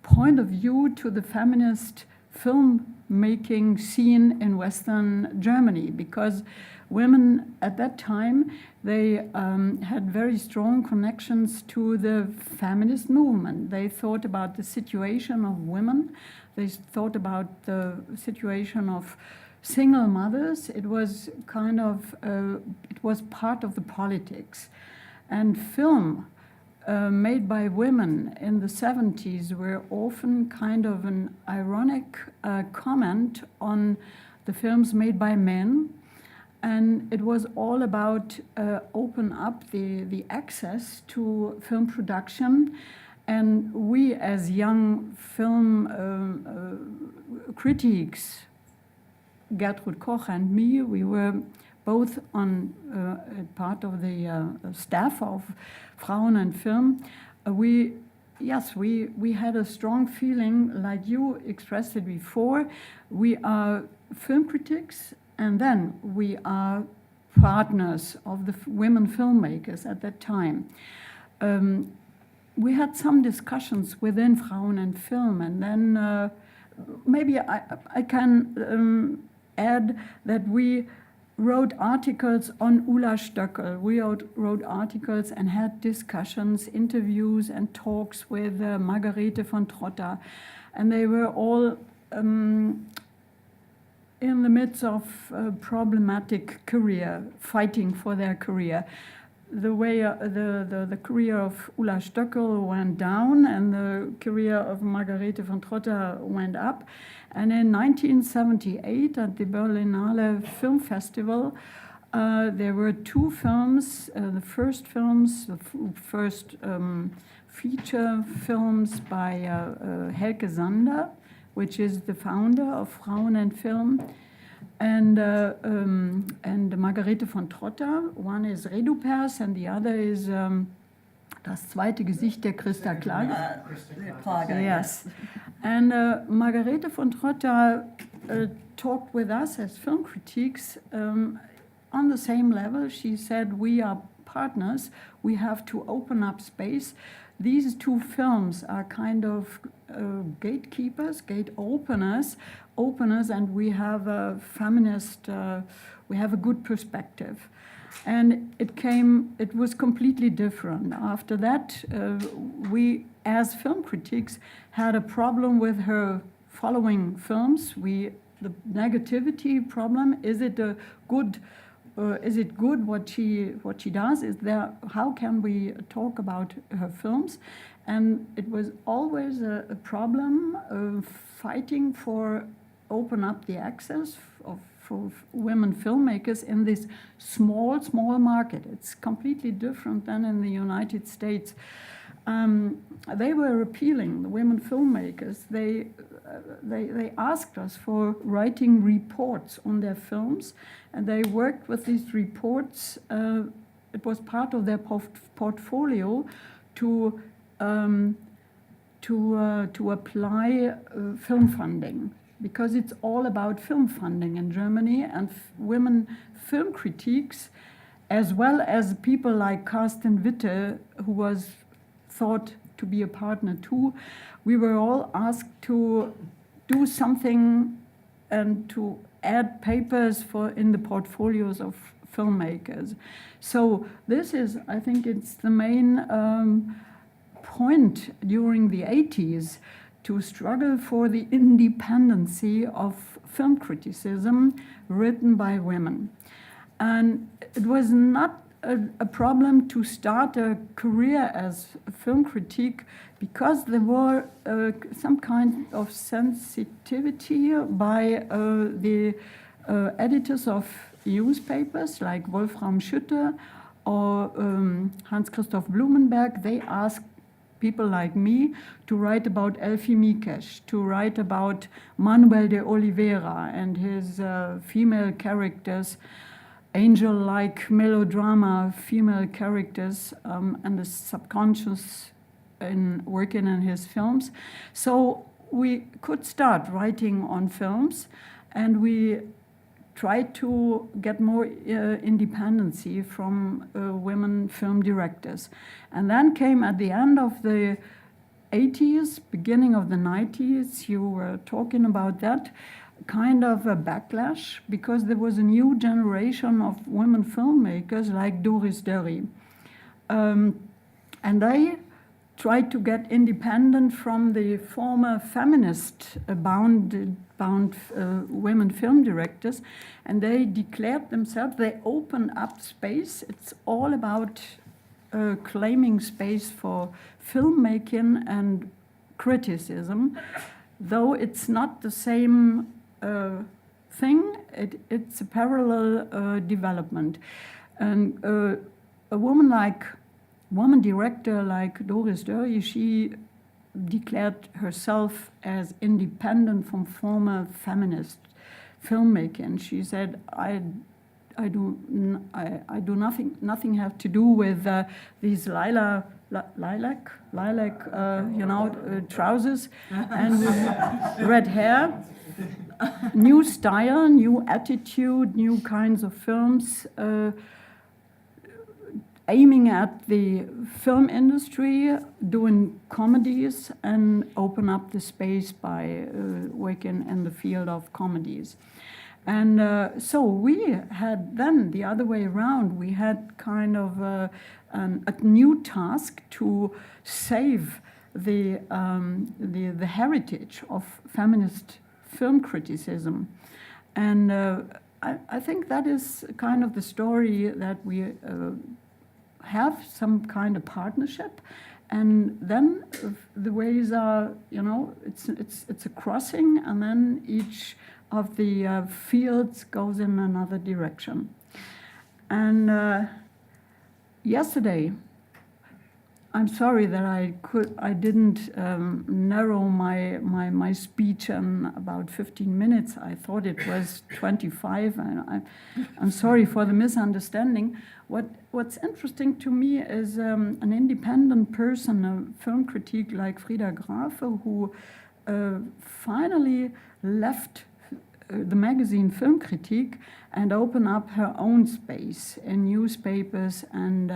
point of view to the feminist filmmaking scene in Western Germany, because women at that time, they had very strong connections to the feminist movement. They thought about the situation of women. They thought about the situation of single mothers. It was kind of, it was part of the politics. And film made by women in the 70s were often kind of an ironic comment on the films made by men. And it was all about open up the access to film production. And we as young film critics, Gertrud Koch and me, we were both on part of the staff of Frauen and Film. We had a strong feeling, like you expressed it before. We are film critics, and then we are partners of the women filmmakers at that time. We had some discussions within Frauen and Film, and then maybe I can add that we wrote articles on Ulla Stöckel. We wrote articles and had discussions, interviews and talks with Margarete von Trotta. And they were all in the midst of a problematic career, fighting for their career. The way the career of Ulla Stöckel went down and the career of Margarete von Trotta went up. And in 1978 at the Berlinale Film Festival, there were two films, the first feature films by Helke Sander, which is the founder of Frauen and Film, and Margarete von Trotta. One is Redupers and the other is Das zweite Gesicht der Christa Klage. Yes. And Margarete von Trotta talked with us as film critiques on the same level. She said, we are partners, we have to open up space. These two films are kind of gatekeepers, gate openers, and we have a feminist, we have a good perspective. And it was completely different. After that, we, as film critics, had a problem with her following films. The negativity problem, is it a good is it good what she does? How can we talk about her films? And it was always a problem fighting for open up the access for women filmmakers in this small market. It's completely different than in the United States. They were appealing, the women filmmakers. They asked us for writing reports on their films, and they worked with these reports. It was part of their portfolio to apply film funding, because it's all about film funding in Germany, and women film critiques, as well as people like Carsten Witte, who was thought to be a partner too. We were all asked to do something and to add papers in the portfolios of filmmakers. So this is, I think it's the main point during the 80s, to struggle for the independency of film criticism written by women. And it was not a problem to start a career as a film critique, because there were some kind of sensitivity by the editors of newspapers like Wolfram Schütte or Hans-Christoph Blumenberg. They asked people like me to write about Elfie Mikesh, to write about Manuel de Oliveira and his female characters, angel-like melodrama female characters, and the subconscious in working in his films. So we could start writing on films, and we tried to get more independency from women film directors. And then came at the end of the 80s, beginning of the 90s, you were talking about that, kind of a backlash, because there was a new generation of women filmmakers like Doris Derry. And they tried to get independent from the former feminist bound women film directors, and they declared themselves, they opened up space. It's all about claiming space for filmmaking and criticism, though it's not the same thing. It's a parallel development. And a woman director like Doris Derry, she declared herself as independent from former feminist filmmaking. She said, I do nothing have to do with these lilac trousers and red hair. New style, new attitude, new kinds of films, aiming at the film industry, doing comedies, and open up the space by working in the field of comedies. And so we had then the other way around. We had kind of a new task to save the heritage of feminist film criticism. And I think that is kind of the story that we have some kind of partnership, and then the ways are, it's a crossing, and then each of the fields goes in another direction. And yesterday, I'm sorry that I didn't narrow my speech in about 15 minutes. I thought it was 25, and I'm sorry for the misunderstanding. What's interesting to me is an independent person, a film critic like Frida Grafe, who finally left the magazine Film Critique and opened up her own space in newspapers and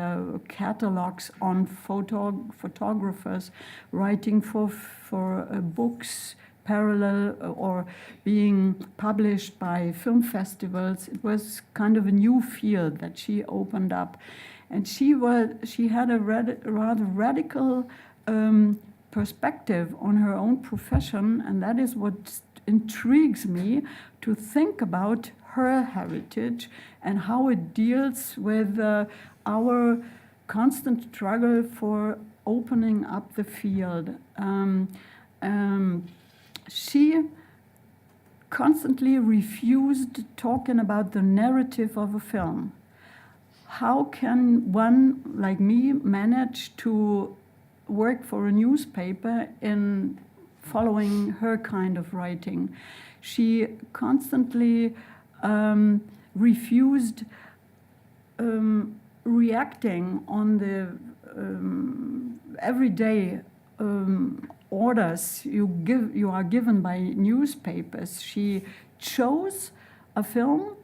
catalogs on photographers, writing for books, parallel or being published by film festivals. It was kind of a new field that she opened up, and she had a rather radical perspective on her own profession, and that is what intrigues me, to think about her heritage and how it deals with our constant struggle for opening up the field. She constantly refused talking about the narrative of a film. How can one like me manage to work for a newspaper in following her kind of writing? She constantly refused reacting on the everyday orders you are given by newspapers. She chose a film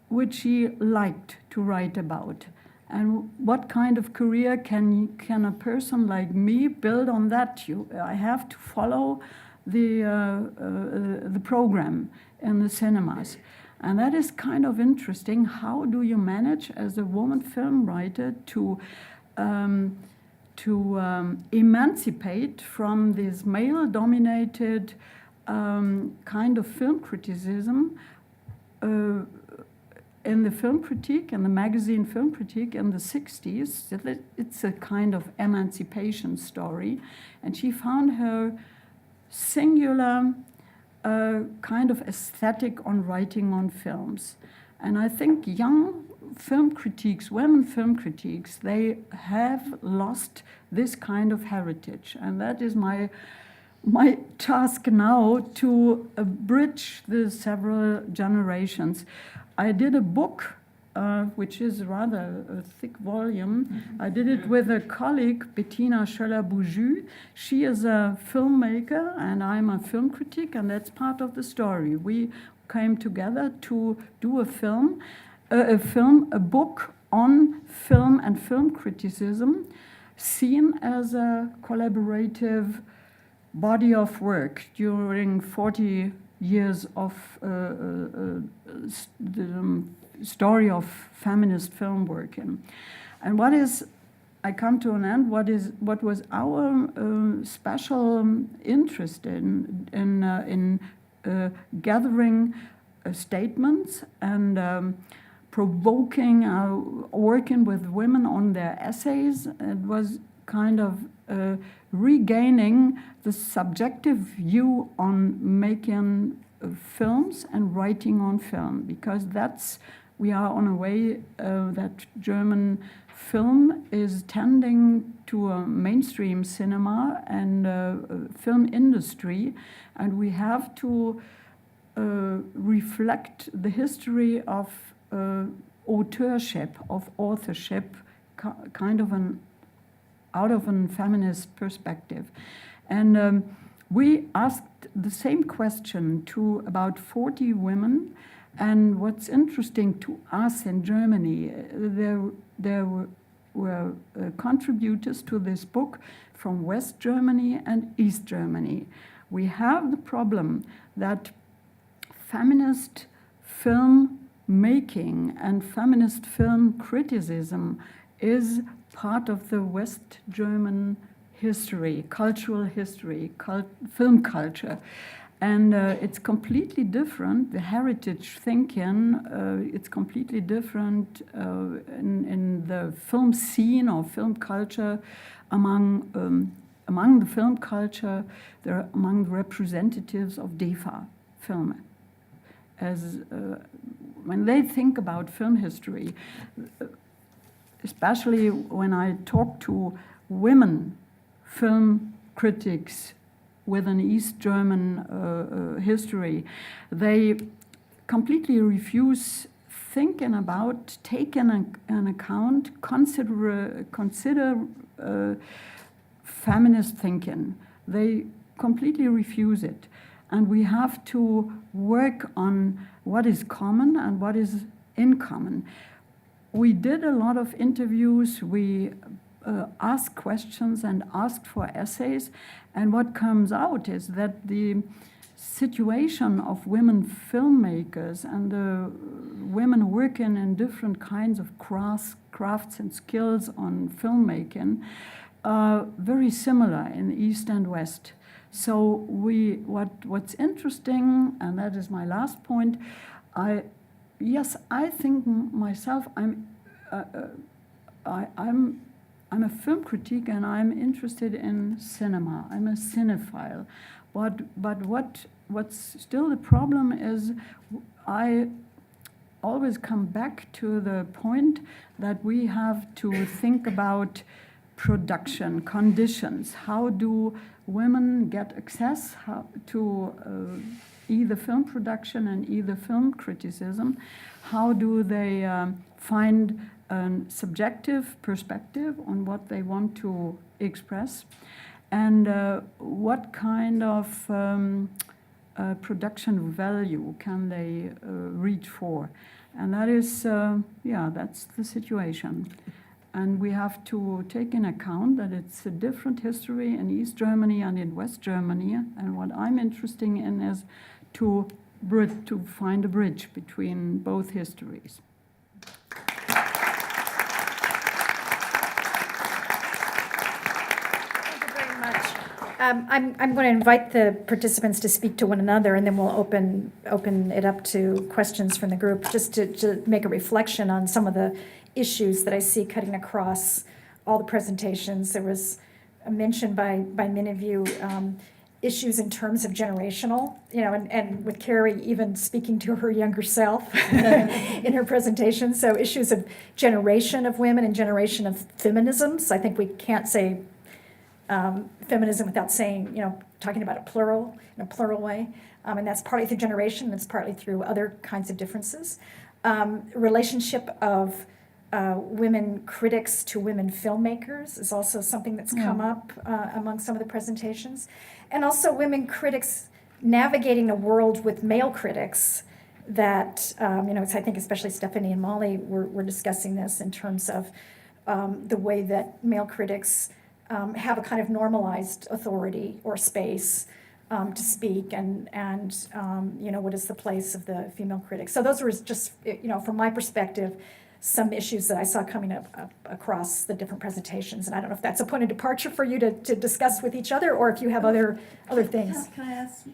which she liked to write about. And what kind of career can a person like me build on that? I have to follow the program in the cinemas. And that is kind of interesting. How do you manage as a woman film writer to emancipate from this male-dominated kind of film criticism in the film critique, in the magazine film critique in the 60s? It's a kind of emancipation story. And she found her singular kind of aesthetic on writing on films. And I think young film critiques, women film critiques, they have lost this kind of heritage. And that is my task now, to bridge the several generations. I did a book, which is rather a thick volume. I did it with a colleague, Bettina Schöller-Bourjus. She is a filmmaker, and I'm a film critic, and that's part of the story. We came together to do a book on film and film criticism, seen as a collaborative body of work during 40 years of the story of feminist film working. And I come to an end, what was our special interest in gathering statements and provoking, working with women on their essays. It was kind of regaining the subjective view on making films and writing on film, because we are on a way that German film is tending to a mainstream cinema and film industry, and we have to reflect the history of authorship, kind of out of a feminist perspective. And we asked the same question to about 40 women. And what's interesting to us in Germany, there were contributors to this book from West Germany and East Germany. We have the problem that feminist film making and feminist film criticism is part of the West German history, cultural history, film culture. And it's completely different, the heritage thinking, it's completely different in the film scene or film culture among the film culture, among the representatives of DEFA film. As when they think about film history, especially when I talk to women film critics with an East German history, they completely refuse thinking about, taking an account, consider feminist thinking. They completely refuse it. And we have to work on what is common and what is in common. We did a lot of interviews, we asked questions and asked for essays, and what comes out is that the situation of women filmmakers and the women working in different kinds of crafts and skills on filmmaking are very similar in East and West. So what's interesting, and that is my last point, yes, I think myself, I'm a film critic and I'm interested in cinema. I'm a cinephile. But what's still the problem is I always come back to the point that we have to think about production conditions. How do women get access to either film production and either film criticism? How do they find a subjective perspective on what they want to express? And what kind of production value can they reach for? And that is, that's the situation. And we have to take in account that it's a different history in East Germany and in West Germany. And what I'm interested in is to find a bridge between both histories. I'm going to invite the participants to speak to one another, and then we'll open it up to questions from the group, just to make a reflection on some of the issues that I see cutting across all the presentations. There was a mention by many of you, issues in terms of generational, and with Carrie even speaking to her younger self in her presentation. So issues of generation of women and generation of feminisms. I think we can't say feminism without saying, talking about it plural, in a plural way. And that's partly through generation, and it's partly through other kinds of differences. Relationship of women critics to women filmmakers is also something that's come up among some of the presentations. And also women critics navigating a world with male critics that, I think especially Stephanie and Molly were discussing this in terms of the way that male critics have a kind of normalized authority or space to speak, and what is the place of the female critic. So those were just, from my perspective, some issues that I saw coming up across the different presentations. And I don't know if that's a point of departure for you to discuss with each other, or if you have other things. Can I ask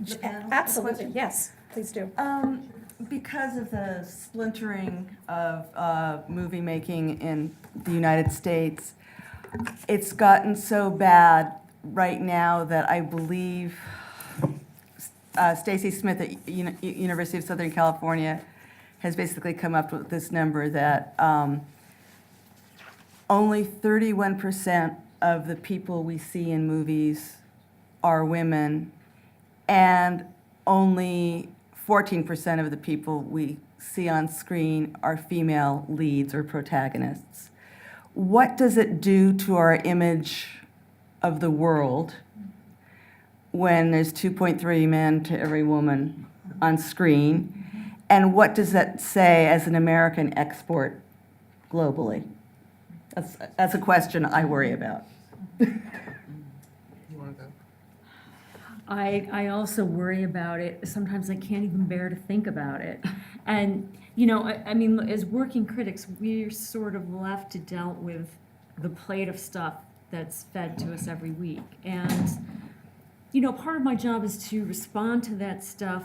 the panel a Absolutely, question? yes, please do. Because of the splintering of movie making in the United States, it's gotten so bad right now that I believe Stacy Smith at University of Southern California has basically come up with this number that only 31% of the people we see in movies are women, and only 14% of the people we see on screen are female leads or protagonists. What does it do to our image of the world when there's 2.3 men to every woman on screen? And what does that say as an American export globally? That's a question I worry about. You want to go? I also worry about it. Sometimes I can't even bear to think about it. And, as working critics, we're sort of left to deal with the plate of stuff that's fed to us every week. And, part of my job is to respond to that stuff,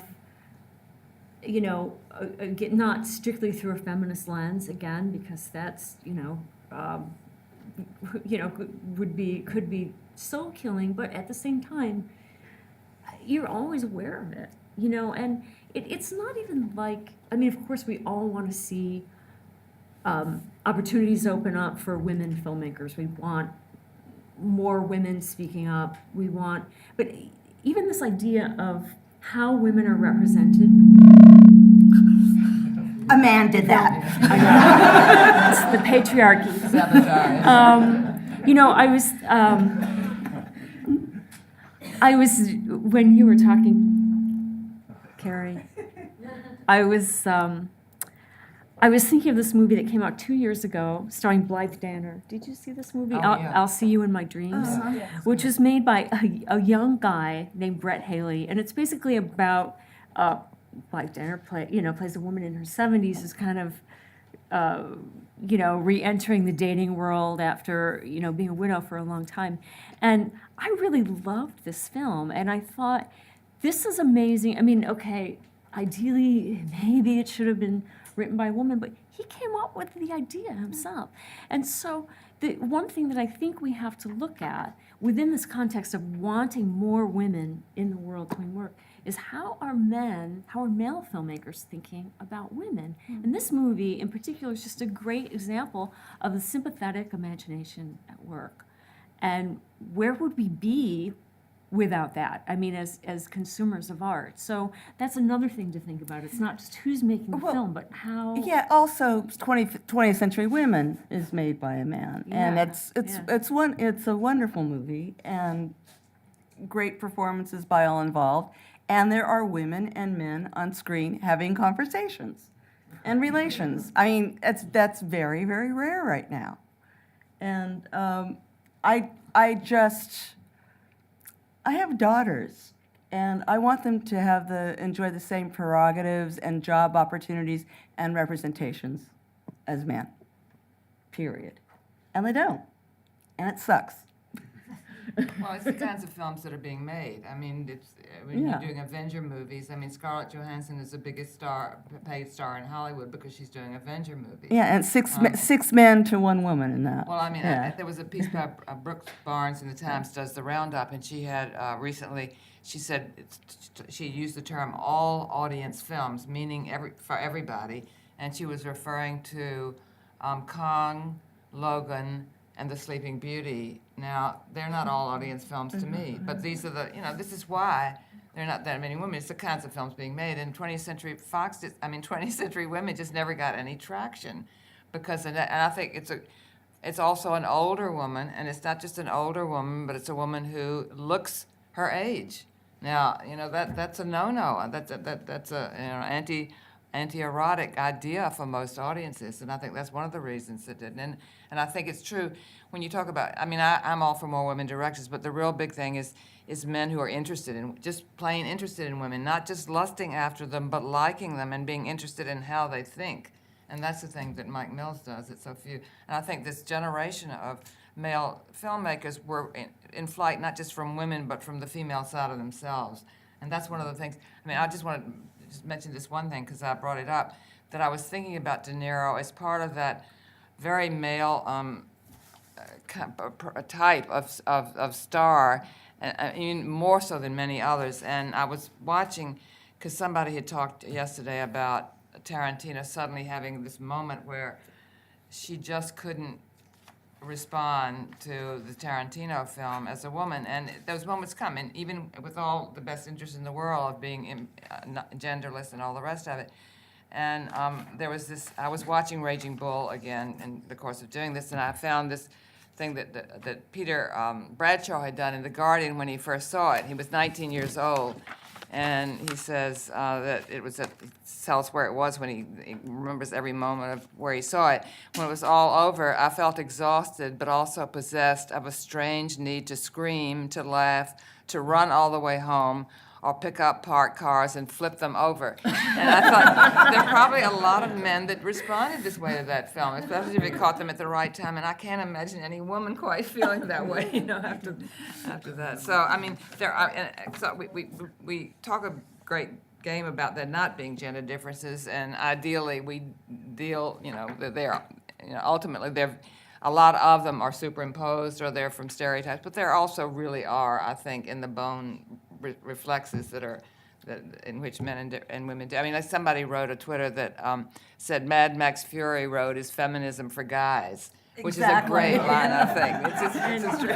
not strictly through a feminist lens, again, because that's, could be soul killing, but at the same time, you're always aware of it, and it's not even like, of course we all want to see opportunities open up for women filmmakers. We want more women speaking up. But even this idea of how women are represented. A man did that. It's the patriarchy. Sabotage. I was when you were talking, Carrie, I was thinking of this movie that came out 2 years ago, starring Blythe Danner. Did you see this movie? Oh, yeah. I'll See You in My Dreams, which was made by a young guy named Brett Haley, and it's basically about Blythe Danner plays a woman in her 70s who's kind of re-entering the dating world after being a widow for a long time, and I really loved this film, and I thought, this is amazing. ideally, maybe it should have been written by a woman, but he came up with the idea himself. And so the one thing that I think we have to look at within this context of wanting more women in the world doing work is how are male filmmakers thinking about women? And this movie in particular is just a great example of the sympathetic imagination at work. And where would we be without that? I mean, as consumers of art. So that's another thing to think about. It's not just who's making the Well, film, but how. Yeah, also 20th Century Women is made by a man, and Yeah, it's a wonderful movie and great performances by all involved, and there are women and men on screen having conversations and relations. I mean, that's very, very rare right now, and I have daughters, and I want them to enjoy the same prerogatives and job opportunities and representations as men. Period. And they don't. And it sucks. Well, it's the kinds of films that are being made. I mean, when Yeah. you're doing Avenger movies, I mean, Scarlett Johansson is the biggest paid star in Hollywood because she's doing Avenger movies. Yeah, and six men to one woman in that. Well, I mean, Yeah. there was a piece by Brooks Barnes in the Times does the roundup, and she had recently, she said, she used the term all audience films, meaning for everybody, and she was referring to Kong, Logan, and The Sleeping Beauty. Now, they're not all audience films to me, but these are this is why there are not that many women. It's the kinds of films being made. And 20th Century 20th Century Women just never got any traction because of that. And I think it's also an older woman, and it's not just an older woman, but it's a woman who looks her age. Now, that's a no-no. That's a anti-erotic idea for most audiences, and I think that's one of the reasons it didn't. And I think it's true when you talk about, I mean, I'm all for more women directors, but the real big thing is men who are interested in, just plain interested in women, not just lusting after them, but liking them and being interested in how they think. And that's the thing that Mike Mills does. It's so few. And I think this generation of male filmmakers were in flight, not just from women, but from the female side of themselves. And that's one of the things, I mean, I just want to just mention this one thing because I brought it up, that I was thinking about De Niro as part of that very male type of star, and even more so than many others. And I was watching, because somebody had talked yesterday about Tarantino suddenly having this moment where she just couldn't respond to the Tarantino film as a woman, and those moments come, and even with all the best interest in the world of being genderless and all the rest of it. And there was this, I was watching Raging Bull again in the course of doing this, and I found this thing that Peter Bradshaw had done in The Guardian when he first saw it. He was 19 years old, and he says that it was tells where it was when he remembers every moment of where he saw it. When it was all over, I felt exhausted, but also possessed of a strange need to scream, to laugh, to run all the way home, or pick up parked cars and flip them over. And I thought, there are probably a lot of men that responded this way to that film, especially if it caught them at the right time. And I can't imagine any woman quite feeling that way, after that. So, I mean, there are, so we talk a great game about there not being gender differences, and ideally we deal, that they're, ultimately they're, a lot of them are superimposed or they're from stereotypes, but there also really are, I think, in the bone reflexes in which men and women do. I mean, like somebody wrote a Twitter that said Mad Max Fury Road is feminism for guys, which Exactly. is a great line, I think. It's just true.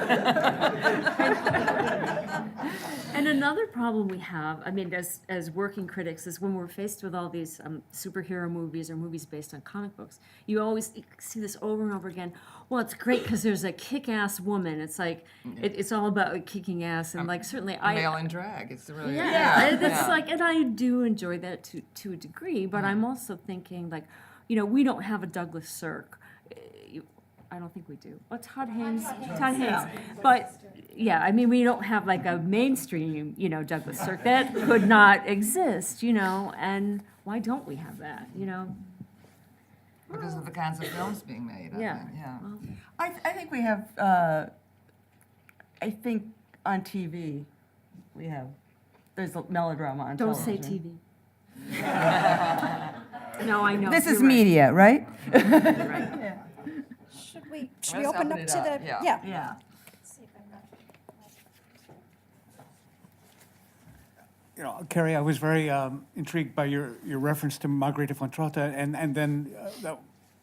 And another problem we have, I mean, as working critics, is when we're faced with all these superhero movies or movies based on comic books, you always see this over and over again. Well, it's great because there's a kick-ass woman. It's like, it's all about kicking ass, and like certainly Male in drag. It's really it's like, and I do enjoy that to a degree, but I'm also thinking like, we don't have a Douglas Sirk. I don't think we do. Well, Todd Haynes. But yeah, I mean, we don't have like a mainstream, Douglas Sirk. That could not exist, and why don't we have that, Because of the kinds of films being made, I think, yeah. Well, I think we have, I think on TV, there's a melodrama on don't television. say TV. No, I know. This is you're right. media, right? Should we Let's open up it to the, yeah. Yeah. You know, Carrie, I was very intrigued by your reference to Margrethe von Trotta, and then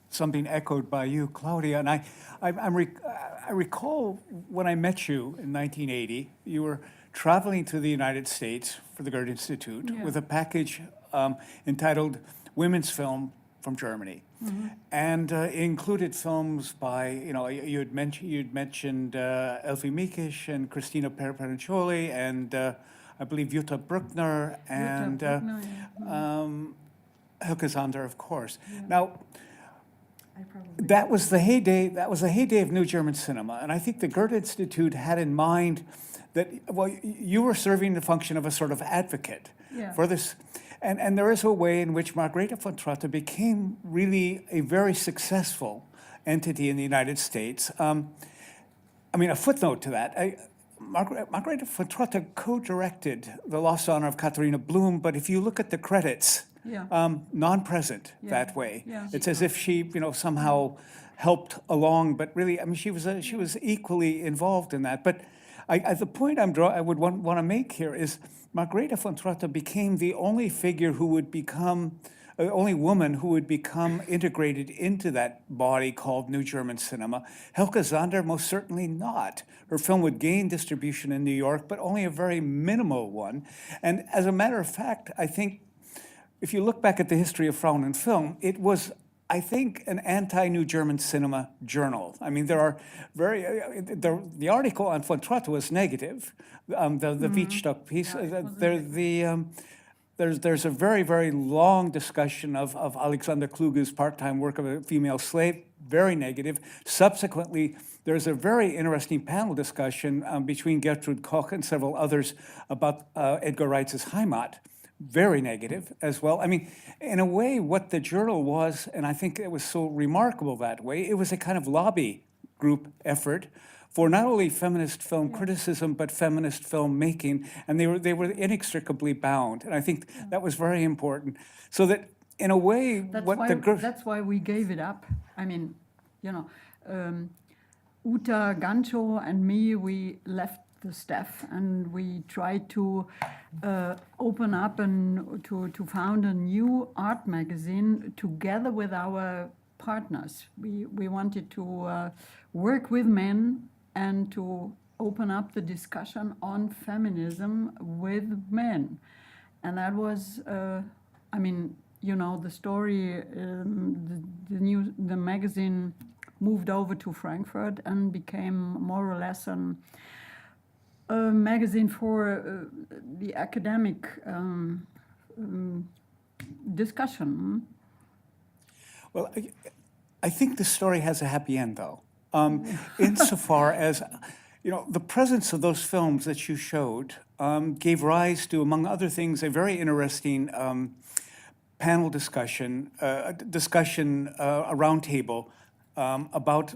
something echoed by you, Claudia. And I recall when I met you in 1980, you were traveling to the United States for the Goethe Institute with a package entitled Women's Film from Germany. And it included films by, you know, you'd mentioned Elfie Mikisch and Christina Parancioli and I believe Jutta Bruckner and Helke Zander, of course. Now, that was the heyday. That was the heyday of New German cinema, and I think the Goethe Institute had in mind that, well, you were serving the function of a sort of advocate for this. And there is a way in which Margrethe von Trotta became really a very successful entity in the United States. I mean, a footnote to that. Margrethe von Trotta co-directed The Lost Honor of Katharina Blum, but if you look at the credits, non-present that way. Yeah. It's as if she, you know, somehow helped along, but really, I mean, she was equally involved in that. But the point I would want to make here is Margrethe von Trotta became the only figure who would become, only woman who would become integrated into that body called New German Cinema. Helke Zander, most certainly not. Her film would gain distribution in New York, but only a very minimal one. And as a matter of fact, I think if you look back at the history of Frauen in Film, it was, I think, an anti-New German cinema journal. I mean, there are the article on von Trotta was negative. The Wittstock piece, there's a very, very long discussion of Alexander Kluge's part-time work of a female slave, very negative. Subsequently, there's a very interesting panel discussion between Gertrude Koch and several others about Edgar Wright's Heimat, very negative as well. I mean, in a way, what the journal was, and I think it was so remarkable that way, it was a kind of lobby group effort for not only feminist film criticism, but feminist film making, and they were inextricably bound. And I think that was very important. So that, in a way, That's why we gave it up. I mean, you know, Uta, Gancho, and me, we left the staff and we tried to open up and to found a new art magazine together with our partners. We wanted to work with men and to open up the discussion on feminism with men. And that was, I mean, you know, the story, the magazine moved over to Frankfurt and became more or less a magazine for the academic discussion. Well, I think the story has a happy end, though, insofar as, you know, the presence of those films that you showed gave rise to, among other things, a very interesting panel discussion, a roundtable about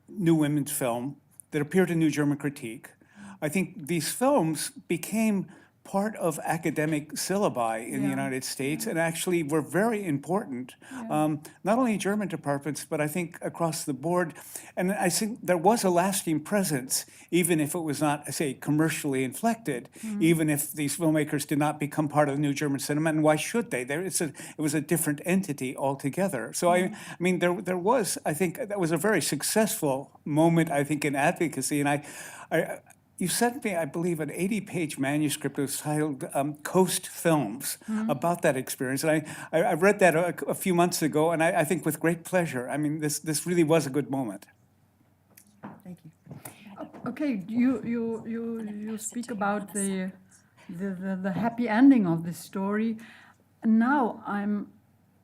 new women's film that appeared in New German Critique. I think these films became part of academic syllabi in the United States and actually were very important, not only in German departments, but I think across the board. And I think there was a lasting presence, even if it was not, say, commercially inflected, even if these filmmakers did not become part of New German cinema, and why should they? It was a different entity altogether. So I mean, there was, I think, that was a very successful moment, I think, in advocacy, and you sent me, I believe, an 80-page manuscript that was titled Coast Films about that experience. And I read that a few months ago, and I think with great pleasure. I mean, this really was a good moment. Thank you. Okay, you speak about the happy ending of this story. Now I'm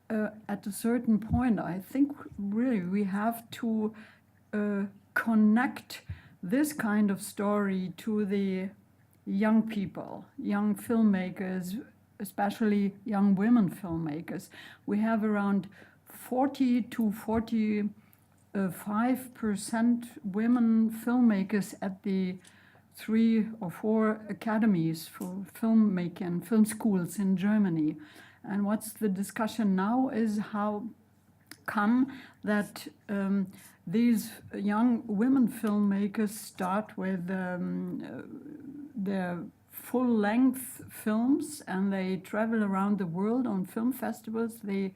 at a certain point. I think really we have to connect this kind of story to the young people, young filmmakers, especially young women filmmakers. We have around 40 to 45% women filmmakers at the 3 or 4 academies for filmmaking, film schools in Germany. And what's the discussion now is how come that these young women filmmakers start with their full-length films, and they travel around the world on film festivals. They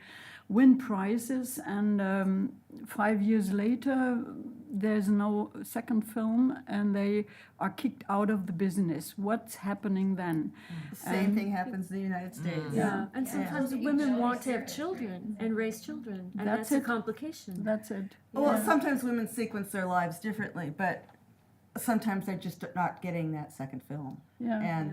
win prizes, and 5 years later, there's no second film, and they are kicked out of the business. What's happening then? Same thing happens in the United States. Yeah, and sometimes women want to have children and raise children, and that's a it. complication. That's it. Well, sometimes women sequence their lives differently, but sometimes they're just not getting that second film. Yeah.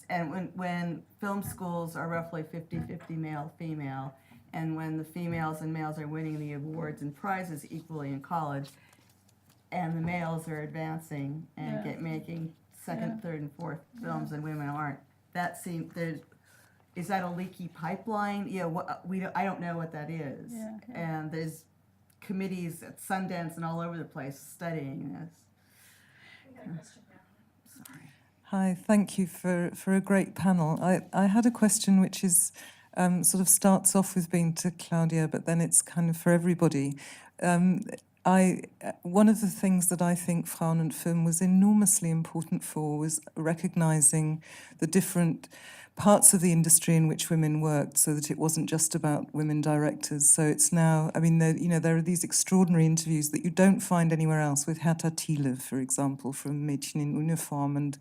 And when film schools are roughly 50-50 male, female, and when the females and males are winning the awards and prizes equally in college, and the males are advancing and making second, third, and fourth films, and women aren't. Is that a leaky pipeline? Yeah, I don't know what that is. Yeah. And there's committees at Sundance and all over the place studying this. Sorry. Hi, thank you for a great panel. I had a question which is sort of starts off with being to Claudia, but then it's kind of for everybody. One of the things that I think Frauen und Film was enormously important for was recognizing the different parts of the industry in which women worked, so that it wasn't just about women directors. So it's now, I mean, there are these extraordinary interviews that you don't find anywhere else, with Herta Thiele, for example, from Mädchen in Uniform and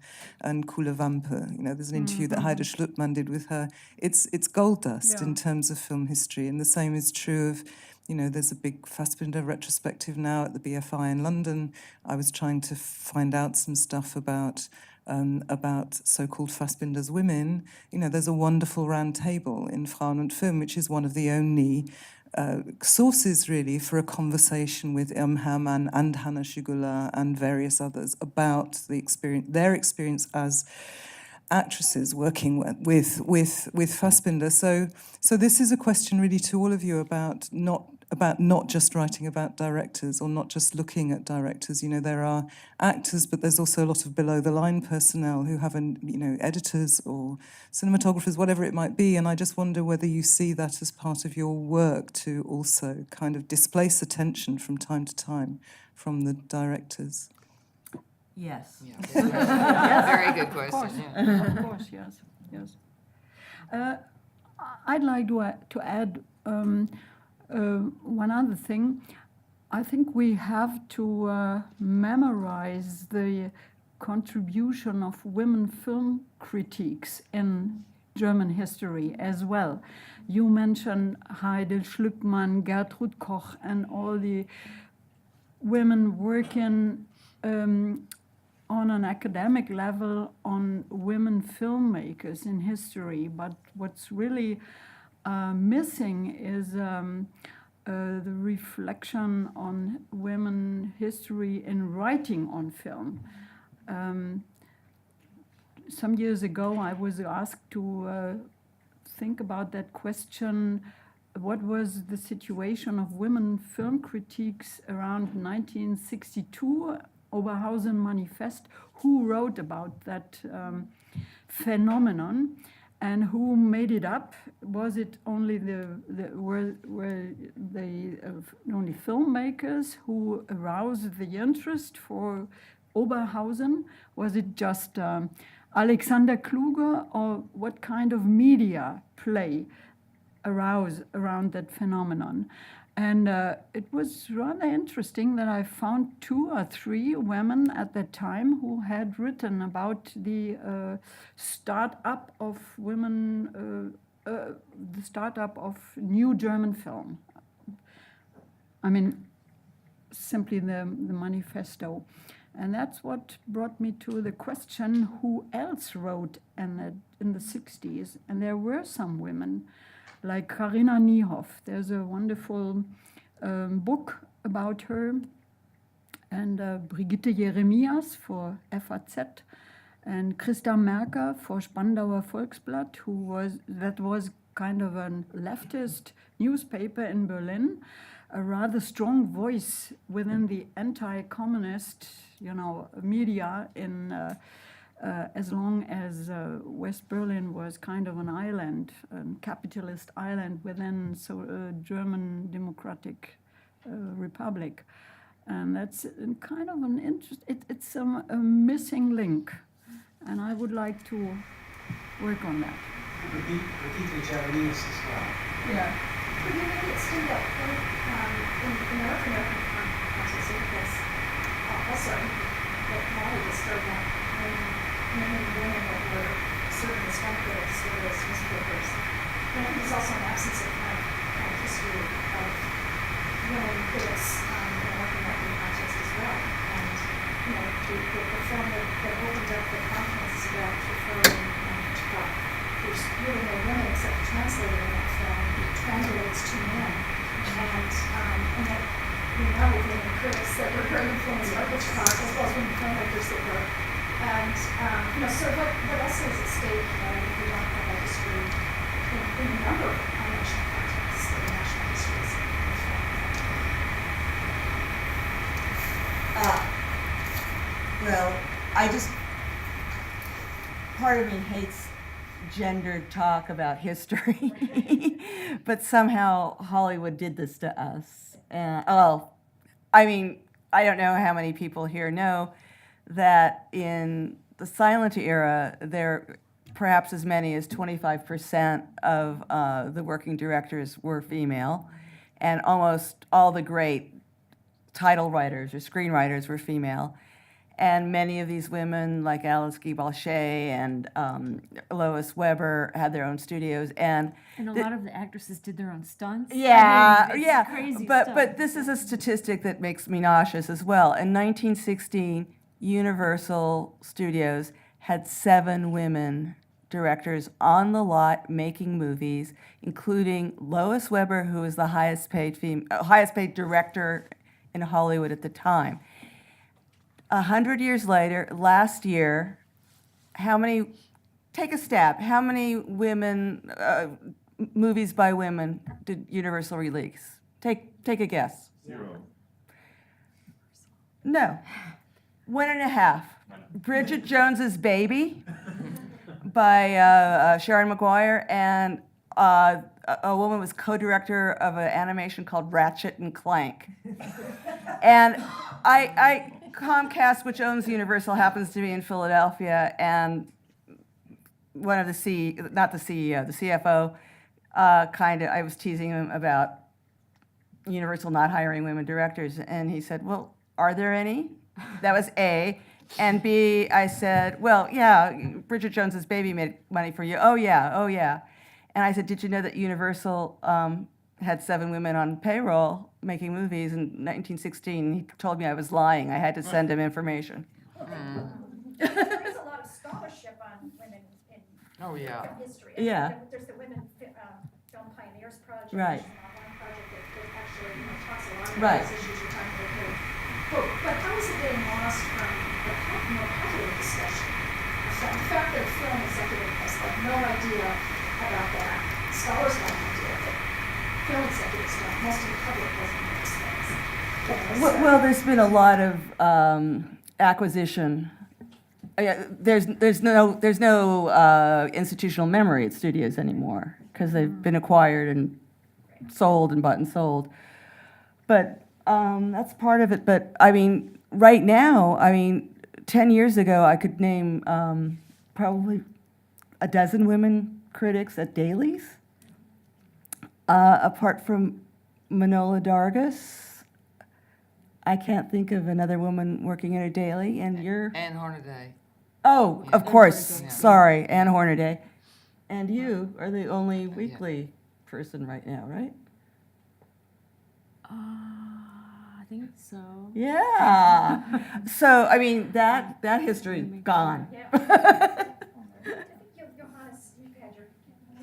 Coole Wampe. There's an interview that Heide Schlupmann did with her. It's gold dust in terms of film history, and the same is true of, there's a big Fassbinder retrospective now at the BFI in London. I was trying to find out some stuff about so-called Fassbinder's women. There's a wonderful roundtable in Frauen und Film, which is one of the only sources, really, for a conversation with Irm Hermann and Hanna Schugula and various others about their experience as actresses working with Fassbinder. So this is a question really to all of you about not just writing about directors or not just looking at directors. There are actors, but there's also a lot of below-the-line personnel who have, editors or cinematographers, whatever it might be. And I just wonder whether you see that as part of your work to also kind of displace attention from time to time from the directors. Yes. Very good question. Of course, yes. I'd like to add one other thing. I think we have to memorize the contribution of women film critiques in German history as well. You mentioned Heide Schlupmann, Gertrud Koch, and all the women working on an academic level on women filmmakers in history. But what's really missing is the reflection on women history in writing on film. Some years ago, I was asked to think about that question. What was the situation of women film critiques around 1962, Oberhausen Manifest? Who wrote about that phenomenon? And who made it up? Was it only were they only filmmakers who aroused the interest for Oberhausen? Was it just Alexander Kluge, or what kind of media play arose around that phenomenon? And it was rather interesting that I found 2 or 3 women at that time who had written about the start-up of the start-up of new German film. I mean, simply the manifesto. And that's what brought me to the question, who else wrote in the 60s? And there were some women, like Carina Niehoff. There's a wonderful book about her, and Brigitte Jeremias for FAZ, and Christa Merker for Spandauer Volksblatt, that was kind of a leftist newspaper in Berlin, a rather strong voice within the anti-communist, media in as long as West Berlin was kind of an island, a capitalist island within a German Democratic Republic. And that's kind of an interest, it's a missing link. And I would like to work on that. Repeat the Japanese as well. Yeah. Could you maybe extend that point in North American context, because also that Molly just started out men and women that were serving as film critics or as newspapers. And I think there's also an absence of kind of history of women critics in the North American context as well. And the film that opened up the conference is about referring Hitchcock. There's really no women except the translator in that film. It translates to men. And that we know women critics that were very influenced by Hitchcock, as well as women filmmakers that were. And so what else is at stake if we don't have that history in a number of national contexts, the national histories of film? Well, part of me hates gendered talk about history, but somehow Hollywood did this to us. I don't know how many people here know that in the silent era, there perhaps as many as 25% of the working directors were female, and almost all the great title writers or screenwriters were female. And many of these women, like Alice Guy Balchet and Lois Weber, had their own studios. And a lot of the actresses did their own stunts. yeah, It's yeah. crazy But stuff. but this is a statistic that makes me nauseous as well. In 1916, Universal Studios had 7 women directors on the lot making movies, including Lois Weber, who was the highest paid director in Hollywood at the time. 100 years later, last year, take a stab, how many women, movies by women did Universal release? Take a guess. 0. No. 1.5. Bridget Jones's Baby by Sharon Maguire, and a woman was co-director of an animation called Ratchet and Clank. And Comcast, which owns Universal, happens to be in Philadelphia, and one of the CFO, I was teasing him about Universal not hiring women directors, and he said, well, are there any? That was A. And B, I said, well, yeah, Bridget Jones's Baby made money for you. Oh, yeah. And I said, did you know that Universal had 7 women on payroll making movies in 1916? He told me I was lying. I had to send him information. There is a lot of scholarship on women in Oh, yeah. film history. Yeah. There's the Women Film Pioneers Project, Right. which is an online project that actually talks a lot about Right. these issues you're talking about here. But how is it getting lost from the more popular discussion? The fact that a film executive has no idea about that, scholars have no idea, but film executives don't. Most of the public doesn't know these things. Well, there's been a lot of acquisition. There's no institutional memory at studios anymore because they've been acquired and sold and bought and sold. But that's part of it. But right now, 10 years ago, I could name probably a dozen women critics at dailies. Apart from Manola Dargis, I can't think of another woman working at a daily. And you're... Anne Hornaday. Oh, Yeah. of course. Yeah. Sorry, Anne Hornaday. And you are the only weekly person right now, right? I think so. Yeah. So, that history gone. Yeah. I think Johannes, you've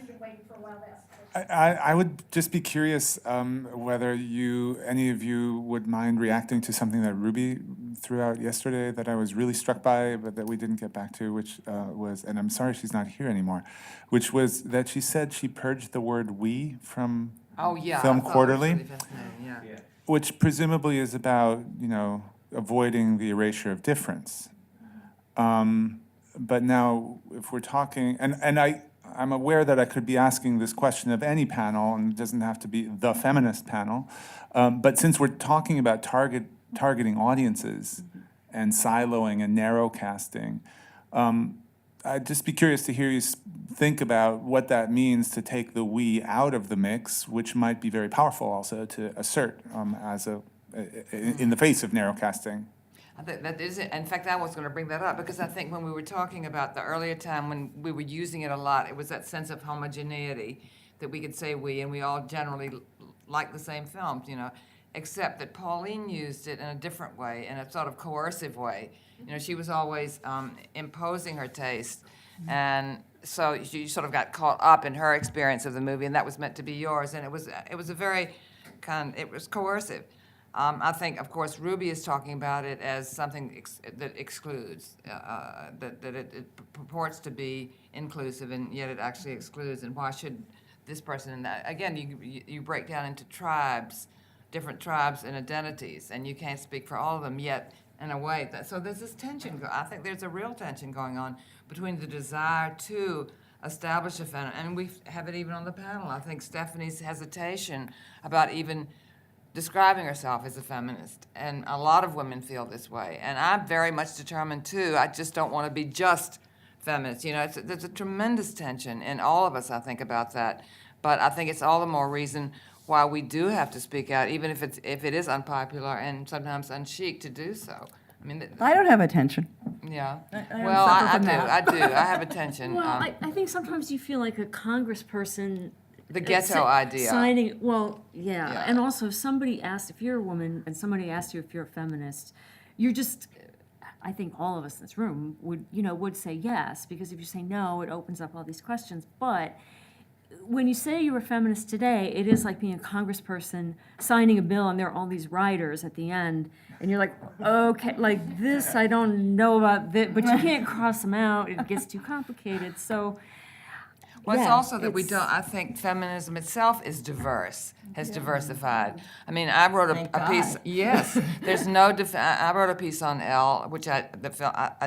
been waiting for a while to ask a question. I would just be curious whether any of you would mind reacting to something that Ruby threw out yesterday that I was really struck by, but that we didn't get back to, which was, and I'm sorry she's not here anymore, which was that she said she purged the word "we" from Oh, yeah. Film I thought it was Quarterly, really fascinating, yeah. which presumably is about avoiding the erasure of difference. but now, if we're talking, and I'm aware that I could be asking this question of any panel, and it doesn't have to be the feminist panel, but since we're talking about targeting audiences and siloing and narrow casting, I'd just be curious to hear you think about what that means to take the we out of the mix, which might be very powerful also to assert in the face of narrow casting. I think that is it. In fact, I was going to bring that up because I think when we were talking about the earlier time when we were using it a lot, it was that sense of homogeneity that we could say we, and we all generally like the same films, except that Pauline used it in a different way, in a sort of coercive way. She was always imposing her taste, and so you sort of got caught up in her experience of the movie, and that was meant to be yours, and it was a very it was coercive. I think, of course, Ruby is talking about it as something that excludes, that it purports to be inclusive, and yet it actually excludes. And why should this person? And that again, you break down into tribes, different tribes and identities, and you can't speak for all of them yet. In a way, so there's this tension. I think there's a real tension going on between the desire to establish a feminist, and we have it even on the panel. I think Stephanie's hesitation about even describing herself as a feminist, and a lot of women feel this way, and I'm very much determined too. I just don't want to be just feminist. There's a tremendous tension in all of us, I think, about that, but I think it's all the more reason why we do have to speak out, even if it is unpopular and sometimes unchic to do so. I mean, I don't have attention. yeah. I Well, suffer I from do. that. I do. I have attention. Well, I think sometimes you feel like a congressperson. The ghetto idea. Signing, well, yeah. Yeah. And also, if somebody asked, if you're a woman and somebody asked you if you're a feminist, you're just, I think all of us in this room would say yes, because if you say no, it opens up all these questions. But when you say you're a feminist today, it is like being a congressperson signing a bill and there are all these riders at the end, and you're like, okay, like this, I don't know about this, but you can't cross them out, it gets too complicated, so. Well, it's yeah, also that we don't, I think feminism itself is diverse, has diversified. I mean, I wrote a piece, yes, there's no, I wrote a piece on Elle, which I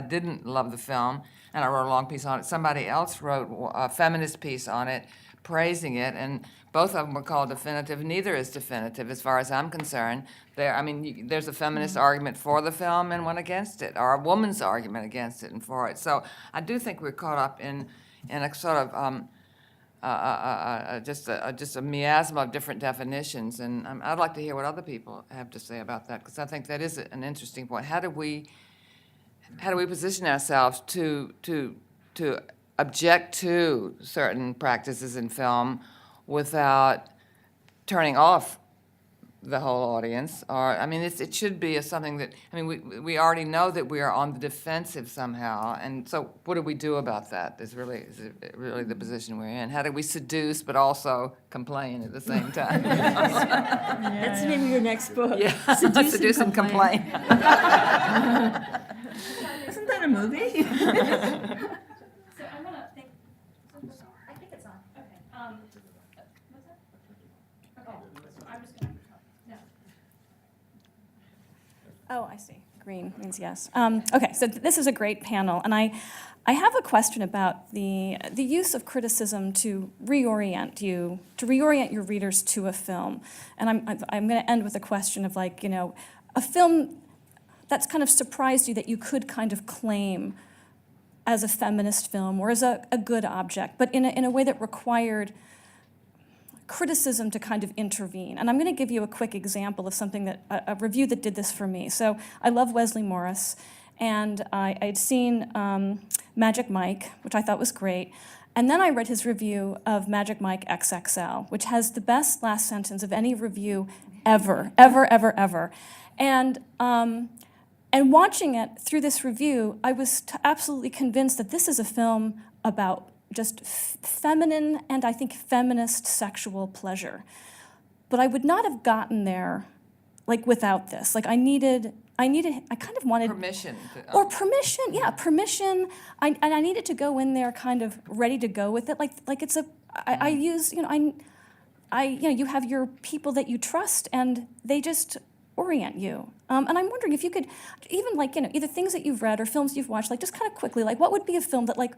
didn't love the film, and I wrote a long piece on it. Somebody else wrote a feminist piece on it, praising it, and both of them were called definitive. Neither is definitive as far as I'm concerned. There's a feminist argument for the film and one against it, or a woman's argument against it and for it. So I do think we're caught up in a sort of just a miasma of different definitions, and I'd like to hear what other people have to say about that, because I think that is an interesting point. How do we position ourselves to object to certain practices in film without turning off the whole audience? Or, it should be something that, we already know that we are on the defensive somehow, and so what do we do about that is really the position we're in. How do we seduce but also complain at the same time? That's the name of your next book. Yeah, seduce and complain. Isn't that a movie? So I'm gonna think, I think it's on, okay. What's that? Okay, so I'm just gonna, no. Oh, I see. Green means yes. Okay, so this is a great panel, and I have a question about the use of criticism to reorient your readers to a film. And I'm going to end with a question of a film that's kind of surprised you that you could kind of claim as a feminist film or as a good object, but in a way that required criticism to kind of intervene. And I'm going to give you a quick example of something that, a review that did this for me. So I love Wesley Morris, and I'd seen Magic Mike, which I thought was great. And then I read his review of Magic Mike XXL, which has the best last sentence of any review ever. And watching it through this review, I was absolutely convinced that this is a film about just feminine and I think feminist sexual pleasure. But I would not have gotten there without this. I kind of wanted Permission. Permission. I needed to go in there kind of ready to go with it. I use, you have your people that you trust, and they just orient you. And I'm wondering if you could, even like, either things that you've read or films you've watched, like just kind of quickly, like what would be a film that like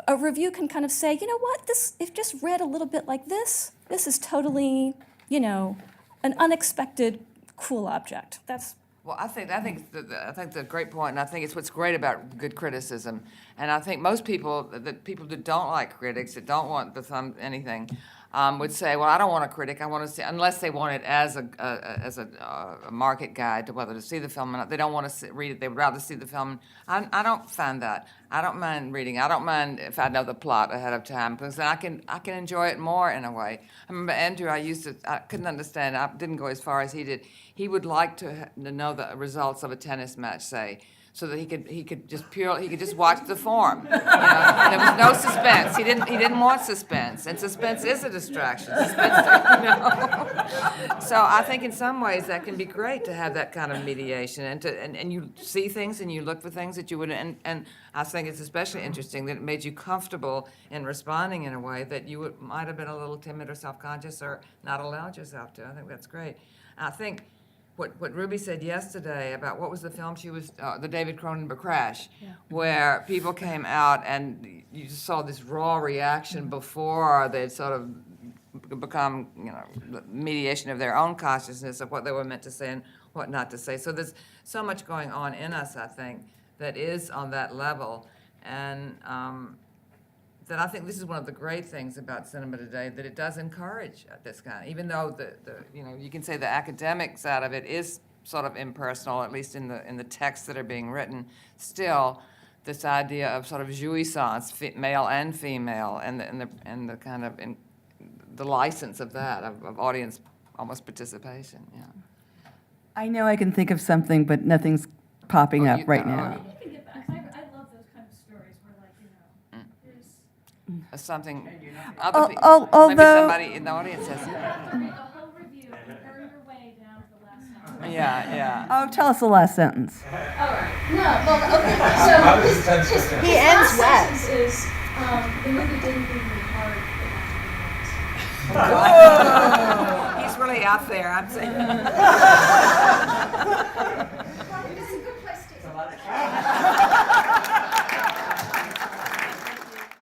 a review can kind of say, you know what, this, if just read a little bit like this is totally, an unexpected cool object. That's Well, I think that's a great point, and I think it's what's great about good criticism. And I think most people that don't like critics, that don't want the thumb anything, would say, well, I don't want a critic. I want to see, unless they want it as a market guide to whether to see the film or not. They don't want to read it. They would rather see the film. I don't find that. I don't mind reading. I don't mind if I know the plot ahead of time, because then I can enjoy it more in a way. I remember Andrew. I couldn't understand. I didn't go as far as he did. He would like to know the results of a tennis match, say, so that he could just watch the form. There was no suspense. He didn't want suspense, and suspense is a distraction. So I think in some ways that can be great to have that kind of mediation, and you see things and you look for things that you would, and I think it's especially interesting that it made you comfortable in responding in a way that you might have been a little timid or self-conscious or not allowed yourself to. I think that's great. I think what Ruby said yesterday about what was the film she was, the David Cronenberg Crash, where people came out and you just saw this raw reaction before they'd sort of become, the mediation of their own consciousness of what they were meant to say and what not to say. So there's so much going on in us, I think, that is on that level. And that I think this is one of the great things about cinema today, that it does encourage this kind, even though you can say the academic side of it is sort of impersonal, at least in the texts that are being written. Still, this idea of sort of jouissance, male and female, and the kind of the license of that of audience almost participation. Yeah. I know I can think of something, but nothing's popping up right now. You can get back. I love those kind of stories where, like, there's Something. Maybe although somebody in the audience has. a whole review, burn your way down to the last sentence. Yeah. Oh, tell us the last sentence. All right. No, well, okay. So He ends wet. sentence is the movie didn't leave me hard. He's really out there, I'm saying.